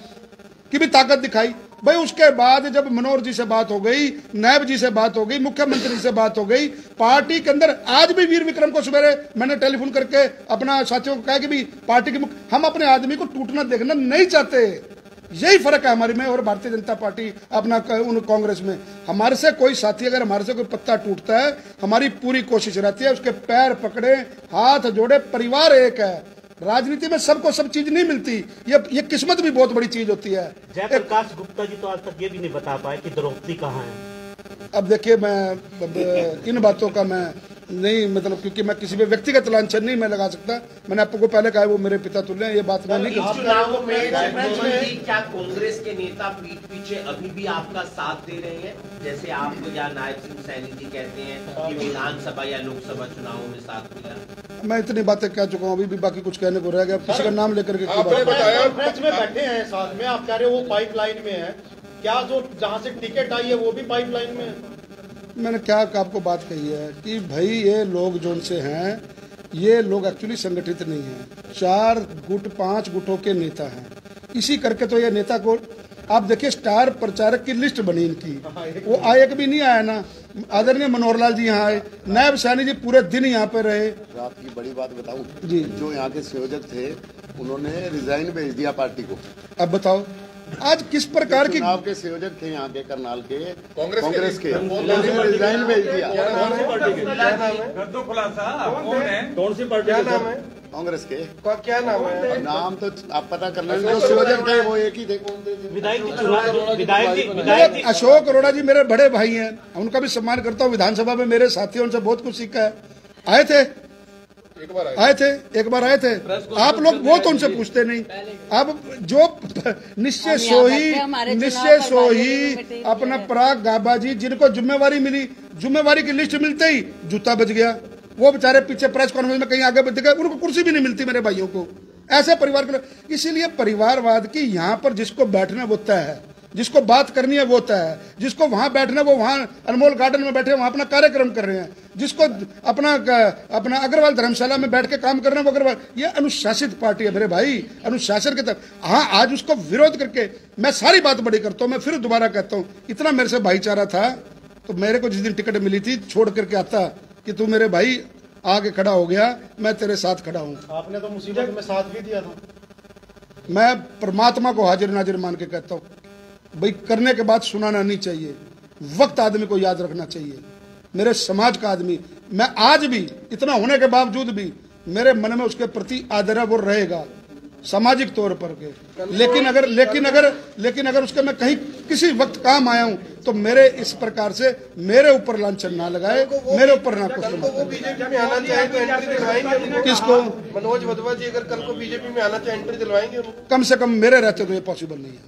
कि भी ताकत दिखाई भाई। उसके बाद जब मनोहर जी से बात हो गई, नायब जी से बात हो गई, मुख्यमंत्री से बात हो गई, पार्टी के अंदर आज भी वीर विक्रम को सवेरे मैंने टेलीफोन करके अपना साथियों को कहा कि भी पार्टी के हम अपने आदमी को टूटना देखना नहीं चाहते। यही फर्क है हमारे में और भारतीय जनता पार्टी अपना उन कांग्रेस में। हमारे से कोई साथी अगर हमारे से कोई पत्ता टूटता है, हमारी पूरी कोशिश रहती है उसके पैर पकड़े, हाथ जोड़े, परिवार एक है। राजनीति में सबको सब चीज नहीं मिलती, ये किस्मत भी बहुत बड़ी चीज होती है। जयप्रकाश गुप्ता जी तो आज तक ये भी नहीं बता पाए कि द्रौपदी कहाँ है। अब देखिए, मैं इन बातों का मैं नहीं मतलब, क्योंकि मैं किसी पे व्यक्तिगत लांछन नहीं मैं लगा सकता। मैंने आपको पहले कहा वो मेरे पिता तुल्य हैं, ये बात मैं नहीं कर सकता। क्या कांग्रेस के नेता पीठ पीछे अभी भी आपका साथ दे रहे हैं, जैसे आप या नायब सिंह सैनी जी कहते हैं कि विधानसभा या लोकसभा चुनावों में साथ मिला? मैं इतनी बातें कह चुका हूँ, अभी भी बाकी कुछ कहने को रह गया। किसी का नाम लेकर के आपने बताया बैठे हैं साथ में, आप कह रहे हो वो पाइपलाइन में है, क्या जो जहां से टिकट आई है वो भी पाइपलाइन में है? मैंने क्या आपको बात कही है कि भाई ये लोग जो उनसे हैं, ये लोग एक्चुअली संगठित नहीं हैं, 4 गुट 5 गुटों के नेता हैं। इसी करके तो ये नेता को आप देखिए, स्टार प्रचारक की लिस्ट बनी इनकी, वो एक भी नहीं आया ना। आदरणीय मनोहर लाल जी यहाँ आए, नायब सैनी जी पूरे दिन यहाँ पे रहे। रात की बड़ी बात बताऊं जी, जो यहाँ के संयोजक थे उन्होंने रिजाइन भेज दिया पार्टी को। अब बताओ आज किस प्रकार की चुनाव के संयोजक थे यहाँ के करनाल के कांग्रेस के उन्होंने रिजाइन भेज दिया। कौन सी पार्टी के? कांग्रेस के क्या नाम है? नाम तो आप पता कर लें, जो संयोजक थे वो एक ही थे। कौन थे? विधायक अशोक अरोड़ा जी मेरे बड़े भाई हैं, उनका भी सम्मान करता हूँ। विधानसभा में मेरे साथियों से बहुत कुछ सीखा है। आए थे एक बार आए थे। आप लोग वो तो उनसे पूछते नहीं। अब जो निश्चय सोही अपना पराग गाबा जी, जिनको जिम्मेवारी मिली, जिम्मेवारी की लिस्ट मिलते ही जूता बच गया, वो बेचारे पीछे प्रेस कॉन्फ्रेंस में कहीं आगे बढ़ गए, उनको कुर्सी भी नहीं मिलती मेरे भाइयों को। ऐसे परिवार के लोग, इसीलिए परिवारवाद की यहाँ पर जिसको बैठना वो तय है, जिसको बात करनी है वो तय है, जिसको वहां बैठना वो वहां अनमोल गार्डन में बैठे वहां अपना कार्यक्रम कर रहे हैं, जिसको अपना अग्रवाल धर्मशाला में बैठ के काम करना है वो अग्रवाल। ये अनुशासित पार्टी है मेरे भाई, अनुशासन के तहत। हाँ, आज उसको विरोध करके मैं सारी बात बड़ी करता हूँ। मैं फिर दोबारा कहता हूँ, इतना मेरे से भाईचारा था तो मेरे को जिस दिन टिकट मिली थी छोड़ करके आता कि तू मेरे भाई आगे खड़ा हो गया, मैं तेरे साथ खड़ा हूँ। आपने तो मुसीबत में साथ भी दिया था। मैं परमात्मा को हाजिर नाजिर मान के कहता हूँ भाई, करने के बाद सुनाना नहीं चाहिए, वक्त आदमी को याद रखना चाहिए। मेरे समाज का आदमी, मैं आज भी इतना होने के बावजूद भी मेरे मन में उसके प्रति आदर है, वो रहेगा सामाजिक तौर पर के। लेकिन अगर उसके मैं कहीं किसी वक्त काम आया हूं तो मेरे इस प्रकार से मेरे ऊपर लांछन ना लगाए, मेरे ऊपर ना कुछ। वो बीजेपी में आना चाहे तो एंट्री दिलवाएंगे किसको? मनोज वधवा जी अगर कल को बीजेपी में आना चाहे एंट्री दिलवाएंगे? कम से कम मेरे रहते तो ये पॉसिबल नहीं है।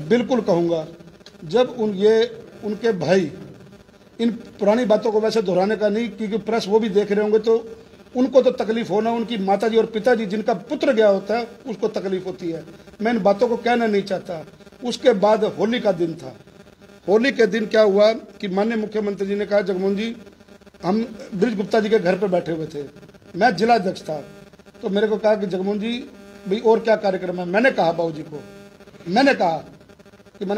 बिल्कुल कहूंगा, जब उनके भाई, इन पुरानी बातों को वैसे दोहराने का नहीं, क्योंकि प्रेस वो भी देख रहे होंगे तो उनको तो तकलीफ होना, उनकी माताजी और पिताजी जिनका पुत्र गया होता है उसको तकलीफ होती है। मैं इन बातों को कहना नहीं चाहता। उसके बाद होली का दिन था। होली के दिन क्या हुआ कि माननीय मुख्यमंत्री जी ने कहा, जगमोहन जी, हम ब्रिज गुप्ता जी के घर पर बैठे हुए थे, मैं जिला अध्यक्ष था, तो मेरे को कहा कि जगमोहन जी भाई और क्या कार्यक्रम है। मैंने कहा बाबूजी को, मैंने कहा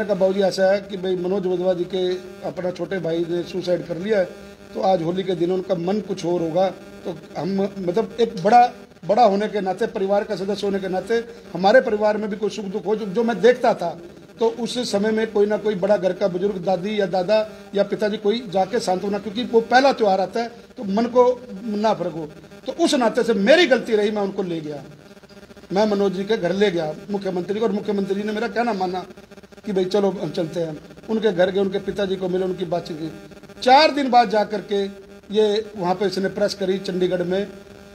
बाबूजी ऐसा है कि भाई मनोज वधवा जी के अपना छोटे भाई ने सुसाइड कर लिया है, तो आज होली के दिन उनका मन कुछ और होगा, तो हम मतलब एक बड़ा होने के नाते, परिवार का सदस्य होने के नाते, हमारे परिवार में भी कोई सुख दुख हो जो मैं देखता था, तो उस समय में कोई ना कोई बड़ा घर का बुजुर्ग, दादी या दादा या पिताजी कोई जाके सांत्वना, क्योंकि वो पहला त्योहार आता है तो मन को ना फर्क हो, तो उस नाते से मेरी गलती रही, मैं उनको ले गया, मैं मनोज जी के घर ले गया मुख्यमंत्री को, और मुख्यमंत्री जी ने मेरा कहना माना कि भाई चलो हम चलते हैं। उनके घर गए, उनके पिताजी को मिले, उनकी बातचीत की। 4 दिन बाद जा करके ये वहाँ पे इसने प्रेस करी चंडीगढ़ में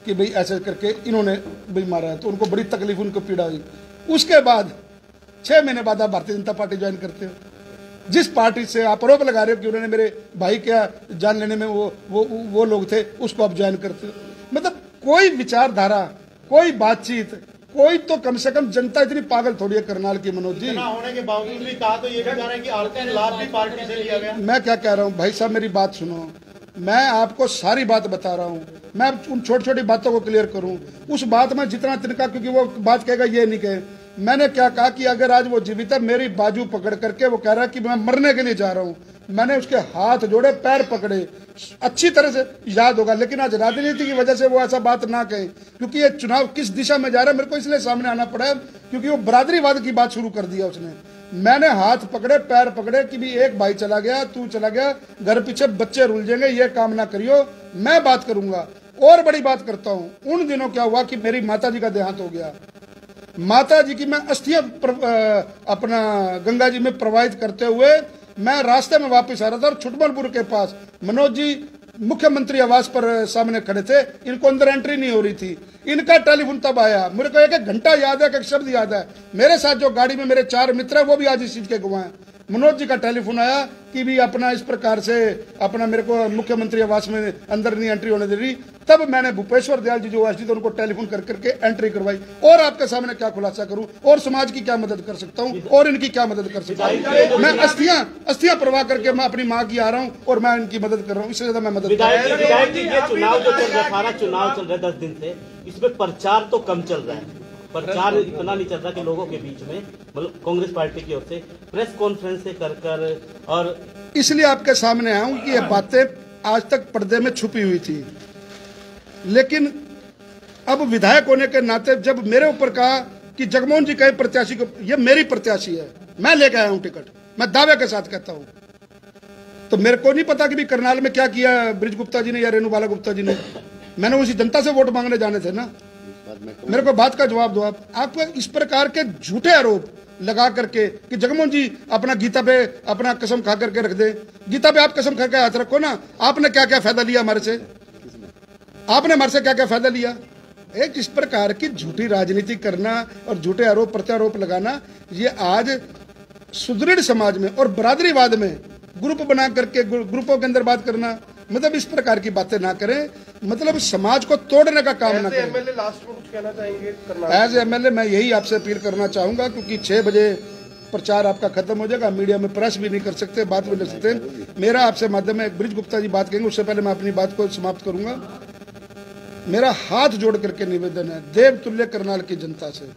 कि भाई ऐसे करके इन्होंने भाई मारा है, तो उनको बड़ी तकलीफ, उनको पीड़ा हुई। उसके बाद 6 महीने बाद आप भारतीय जनता पार्टी ज्वाइन करते हो। जिस पार्टी से आप आरोप लगा रहे हो कि उन्होंने मेरे भाई क्या जान लेने में वो लोग थे, उसको आप ज्वाइन करते हो। मतलब कोई विचारधारा, कोई बातचीत, कोई तो कम से कम जनता इतनी पागल थोड़ी है करनाल की। मनोज जी, होने के बावजूद भी कहा तो ये भी कह रहे हैं कि आपका लाभ भी पार्टी से लिया गया। मैं क्या कह रहा हूँ भाई साहब, मेरी बात सुनो, मैं आपको सारी बात बता रहा हूँ। मैं उन छोटी छोटी बातों को क्लियर करूँ, उस बात में जितना तिनका, क्योंकि वो बात कहेगा ये नहीं कहे। मैंने क्या कहा कि अगर आज वो जीवित है, मेरी बाजू पकड़ करके वो कह रहा है कि मैं मरने के लिए जा रहा हूँ, मैंने उसके हाथ जोड़े, पैर पकड़े, अच्छी तरह से याद होगा। लेकिन आज राजनीति की वजह से वो ऐसा बात ना कहे, क्योंकि ये चुनाव किस दिशा में जा रहा है मेरे को इसलिए सामने आना पड़ा है, क्योंकि वो बरादरीवाद की बात शुरू कर दिया उसने। मैंने हाथ पकड़े, पैर पकड़े कि भी एक भाई चला गया, तू चला गया, घर पीछे बच्चे रुल जाएंगे, ये काम ना करियो, मैं बात करूंगा। और बड़ी बात करता हूं, उन दिनों क्या हुआ कि मेरी माता जी का देहांत हो गया। माता जी की मैं अस्थियां अपना गंगा जी में प्रवाहित करते हुए मैं रास्ते में वापस आ रहा था और छुटमलपुर के पास मनोज जी मुख्यमंत्री आवास पर सामने खड़े थे, इनको अंदर एंट्री नहीं हो रही थी। इनका टेलीफोन तब आया, मेरे को एक घंटा याद है, एक शब्द याद है। मेरे साथ जो गाड़ी में मेरे 4 मित्र है वो भी आज इस चीज के गवाह हैं। मनोज जी का टेलीफोन आया कि भी अपना इस प्रकार से अपना मेरे को मुख्यमंत्री आवास में अंदर नहीं एंट्री होने दे रही। तब मैंने भूपेश्वर दयाल जी जो एसडी थे उनको टेलीफोन कर करके एंट्री करवाई। और आपके सामने क्या खुलासा करूं, और समाज की क्या मदद कर सकता हूं, और इनकी क्या मदद कर सकता हूं। मैं अस्थियां प्रवाह करके मैं अपनी माँ की आ रहा हूं और मैं इनकी मदद कर रहा हूं, इससे ज्यादा मैं मदद चुनाव जो चल रहा है, चुनाव चल रहा है 10 दिन से, इसमें प्रचार तो कम चल रहा है, प्रचार इतना नहीं चल रहा कि लोगों के बीच में, मतलब कांग्रेस पार्टी की ओर से प्रेस कॉन्फ्रेंस से कर और इसलिए आपके सामने आया हूं कि ये बातें आज तक पर्दे में छुपी हुई थी। लेकिन अब विधायक होने के नाते जब मेरे ऊपर कहा कि जगमोहन जी कहे प्रत्याशी को, ये मेरी प्रत्याशी है, मैं लेके आया हूं टिकट, मैं दावे के साथ कहता हूं, तो मेरे को नहीं पता कि भी करनाल में क्या किया ब्रिज गुप्ता जी ने या रेणु बाला गुप्ता जी ने। मैंने उसी जनता से वोट मांगने जाने थे ना। मेरे को बात का जवाब दो आप इस प्रकार के झूठे आरोप लगा करके कि जगमोहन जी अपना गीता पे अपना कसम खा करके रख दे। गीता पे आप कसम खा के हाथ रखो ना। आपने क्या क्या फायदा लिया हमारे से, आपने हमारे से क्या क्या फायदा लिया। एक इस प्रकार की झूठी राजनीति करना और झूठे आरोप प्रत्यारोप लगाना, ये आज सुदृढ़ समाज में और बरादरीवाद में ग्रुप बना करके ग्रुपों के अंदर बात करना, मतलब इस प्रकार की बातें ना करें, मतलब समाज को तोड़ने का काम ना करें। एमएलए लास्ट में कुछ कहना चाहेंगे? एज एमएलए मैं यही आपसे अपील करना चाहूंगा, क्योंकि 6 बजे प्रचार आपका खत्म हो जाएगा, मीडिया में प्रेस भी नहीं कर सकते, बात भी नहीं सकते। मेरा आपसे माध्यम में ब्रिज गुप्ता जी बात कहेंगे, उससे पहले मैं अपनी बात को समाप्त करूंगा। मेरा हाथ जोड़ करके निवेदन है देव तुल्य करनाल की जनता से,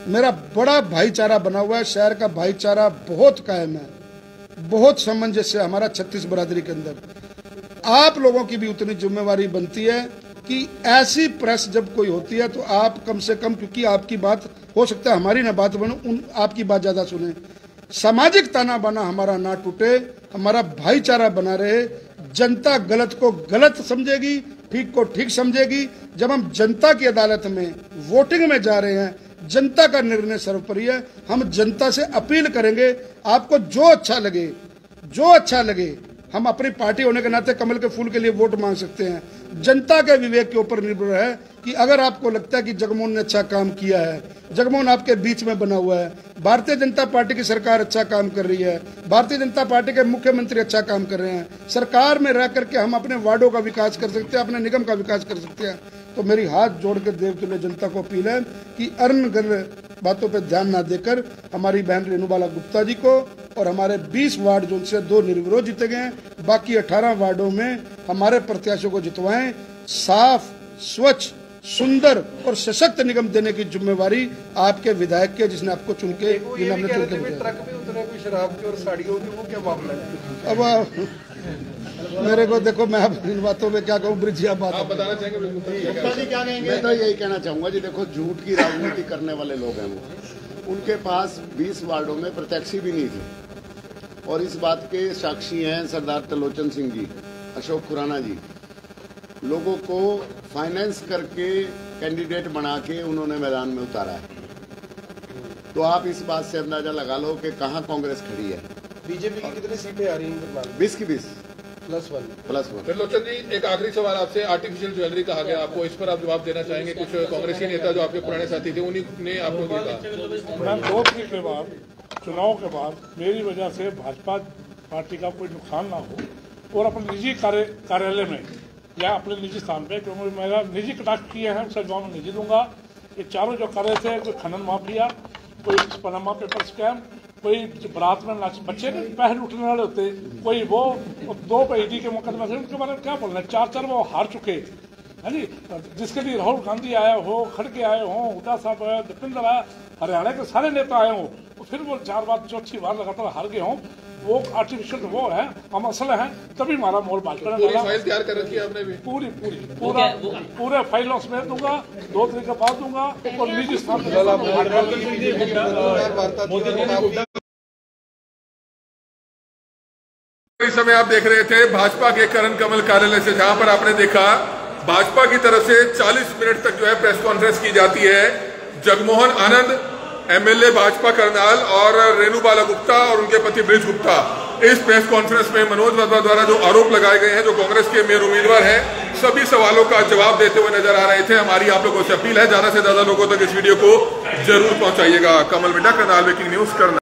मेरा बड़ा भाईचारा बना हुआ है, शहर का भाईचारा बहुत कायम है, बहुत सामंजस्य हमारा 36 बरादरी के अंदर। आप लोगों की भी उतनी जिम्मेवारी बनती है कि ऐसी प्रेस जब कोई होती है तो आप कम से कम, क्योंकि आपकी बात हो सकता है हमारी ना बात बने, आपकी बात ज्यादा सुने, सामाजिक ताना बाना हमारा ना टूटे, हमारा भाईचारा बना रहे। जनता गलत को गलत समझेगी, ठीक को ठीक समझेगी। जब हम जनता की अदालत में वोटिंग में जा रहे हैं, जनता का निर्णय सर्वोपरि है। हम जनता से अपील करेंगे, आपको जो अच्छा लगे, हम अपनी पार्टी होने के नाते कमल के फूल के लिए वोट मांग सकते हैं। जनता के विवेक के ऊपर निर्भर है कि अगर आपको लगता है कि जगमोहन ने अच्छा काम किया है, जगमोहन आपके बीच में बना हुआ है, भारतीय जनता पार्टी की सरकार अच्छा काम कर रही है, भारतीय जनता पार्टी के मुख्यमंत्री अच्छा काम कर रहे हैं, सरकार में रह करके हम अपने वार्डों का विकास कर सकते हैं, अपने निगम का विकास कर सकते हैं, तो मेरी हाथ जोड़ के देवतुल्य जनता को अपील है कि अन्य गलत बातों पर ध्यान ना देकर हमारी बहन रेणु बाला गुप्ता जी को और हमारे 20 वार्ड जो उनसे 2 निर्विरोध जीते गए, बाकी 18 वार्डों में हमारे प्रत्याशियों को जितवाएं। साफ, स्वच्छ, सुंदर और सशक्त निगम देने की जिम्मेवारी आपके विधायक के, जिसने आपको चुन के ट्रक में उतरे कोई शराब के और साड़ियों के, वो क्या मामला है? अब मेरे को देखो, मैं अब इन बातों में क्या कहूँ, ब्रिजिया बात आप बताना चाहेंगे? मैं तो यही कहना चाहूंगा जी, देखो झूठ की राजनीति करने वाले लोग हैं वो, उनके पास 20 वार्डों में प्रत्याशी भी नहीं थे और इस बात के साक्षी हैं सरदार त्रिलोचन सिंह जी, अशोक खुराना जी। लोगों को फाइनेंस करके कैंडिडेट बना के उन्होंने मैदान में उतारा है। तो आप इस बात से अंदाजा लगा लो कि कहाँ कांग्रेस खड़ी है। बीजेपी की कितनी सीटें आ रही हैं? 20 की 20। +1। त्रिलोचन जी, एक आखिरी सवाल आपसे। आर्टिफिशियल ज्वेलरी कहा गया आपको, इस पर आप जवाब देना चाहेंगे? कुछ कांग्रेसी नेता जो आपके पुराने साथी थे उन्हीं ने आपको ये कहा। मैं 2 तरीके के बाद, चुनाव के बाद मेरी वजह से भाजपा पार्टी का कोई नुकसान ना हो और अपने निजी कार्यालय में या अपने निजी स्थान पे, क्योंकि मेरा निजी कटाक्ष किए हैं उसका जवाब नहीं दूंगा। ये चारों जो कर रहे थे, कोई खनन माफिया, कोई पनामा पेपर स्कैम, कोई बारात में नाच बच्चे के पैसे लूटने वाले होते, कोई वो 2 ईडी के मुकदमे थे, उनके बारे में क्या बोलना है? 4 वो हार चुके है जी। जिसके लिए राहुल गांधी आया हो, खड़गे आए हों, हुड्डा साहब आए, दीपेंद्र आया, हरियाणा के सारे नेता आए हों, तो फिर वो 4 बार चौथी बार लगातार हार गए हों। वो आर्टिफिशियल वो है, हम असल हैं, तभी हमारा मोल भाजपा ने फाइल तैयार कर रखी है आपने भी? पूरे फाइलों समेत दूंगा, 2 तरीके बाद दूंगा और निजी स्थान इस समय आप देख रहे थे भाजपा के करण कमल कार्यालय से, जहां पर आपने देखा भाजपा की तरफ से 40 मिनट तक जो है प्रेस कॉन्फ्रेंस की जाती है। जगमोहन आनंद, एमएलए भाजपा करनाल, और रेणुबाला गुप्ता और उनके पति ब्रिज गुप्ता, इस प्रेस कॉन्फ्रेंस में मनोज वर्मा द्वारा जो आरोप लगाए गए हैं, जो कांग्रेस के मेयर उम्मीदवार हैं, सभी सवालों का जवाब देते हुए नजर आ रहे थे। हमारी आप लोगों से अपील है, ज्यादा से ज्यादा लोगों तक इस वीडियो को जरूर पहुंचाइएगा। कमल मिड्डा, करनाल ब्रेकिंग न्यूज, करनाल।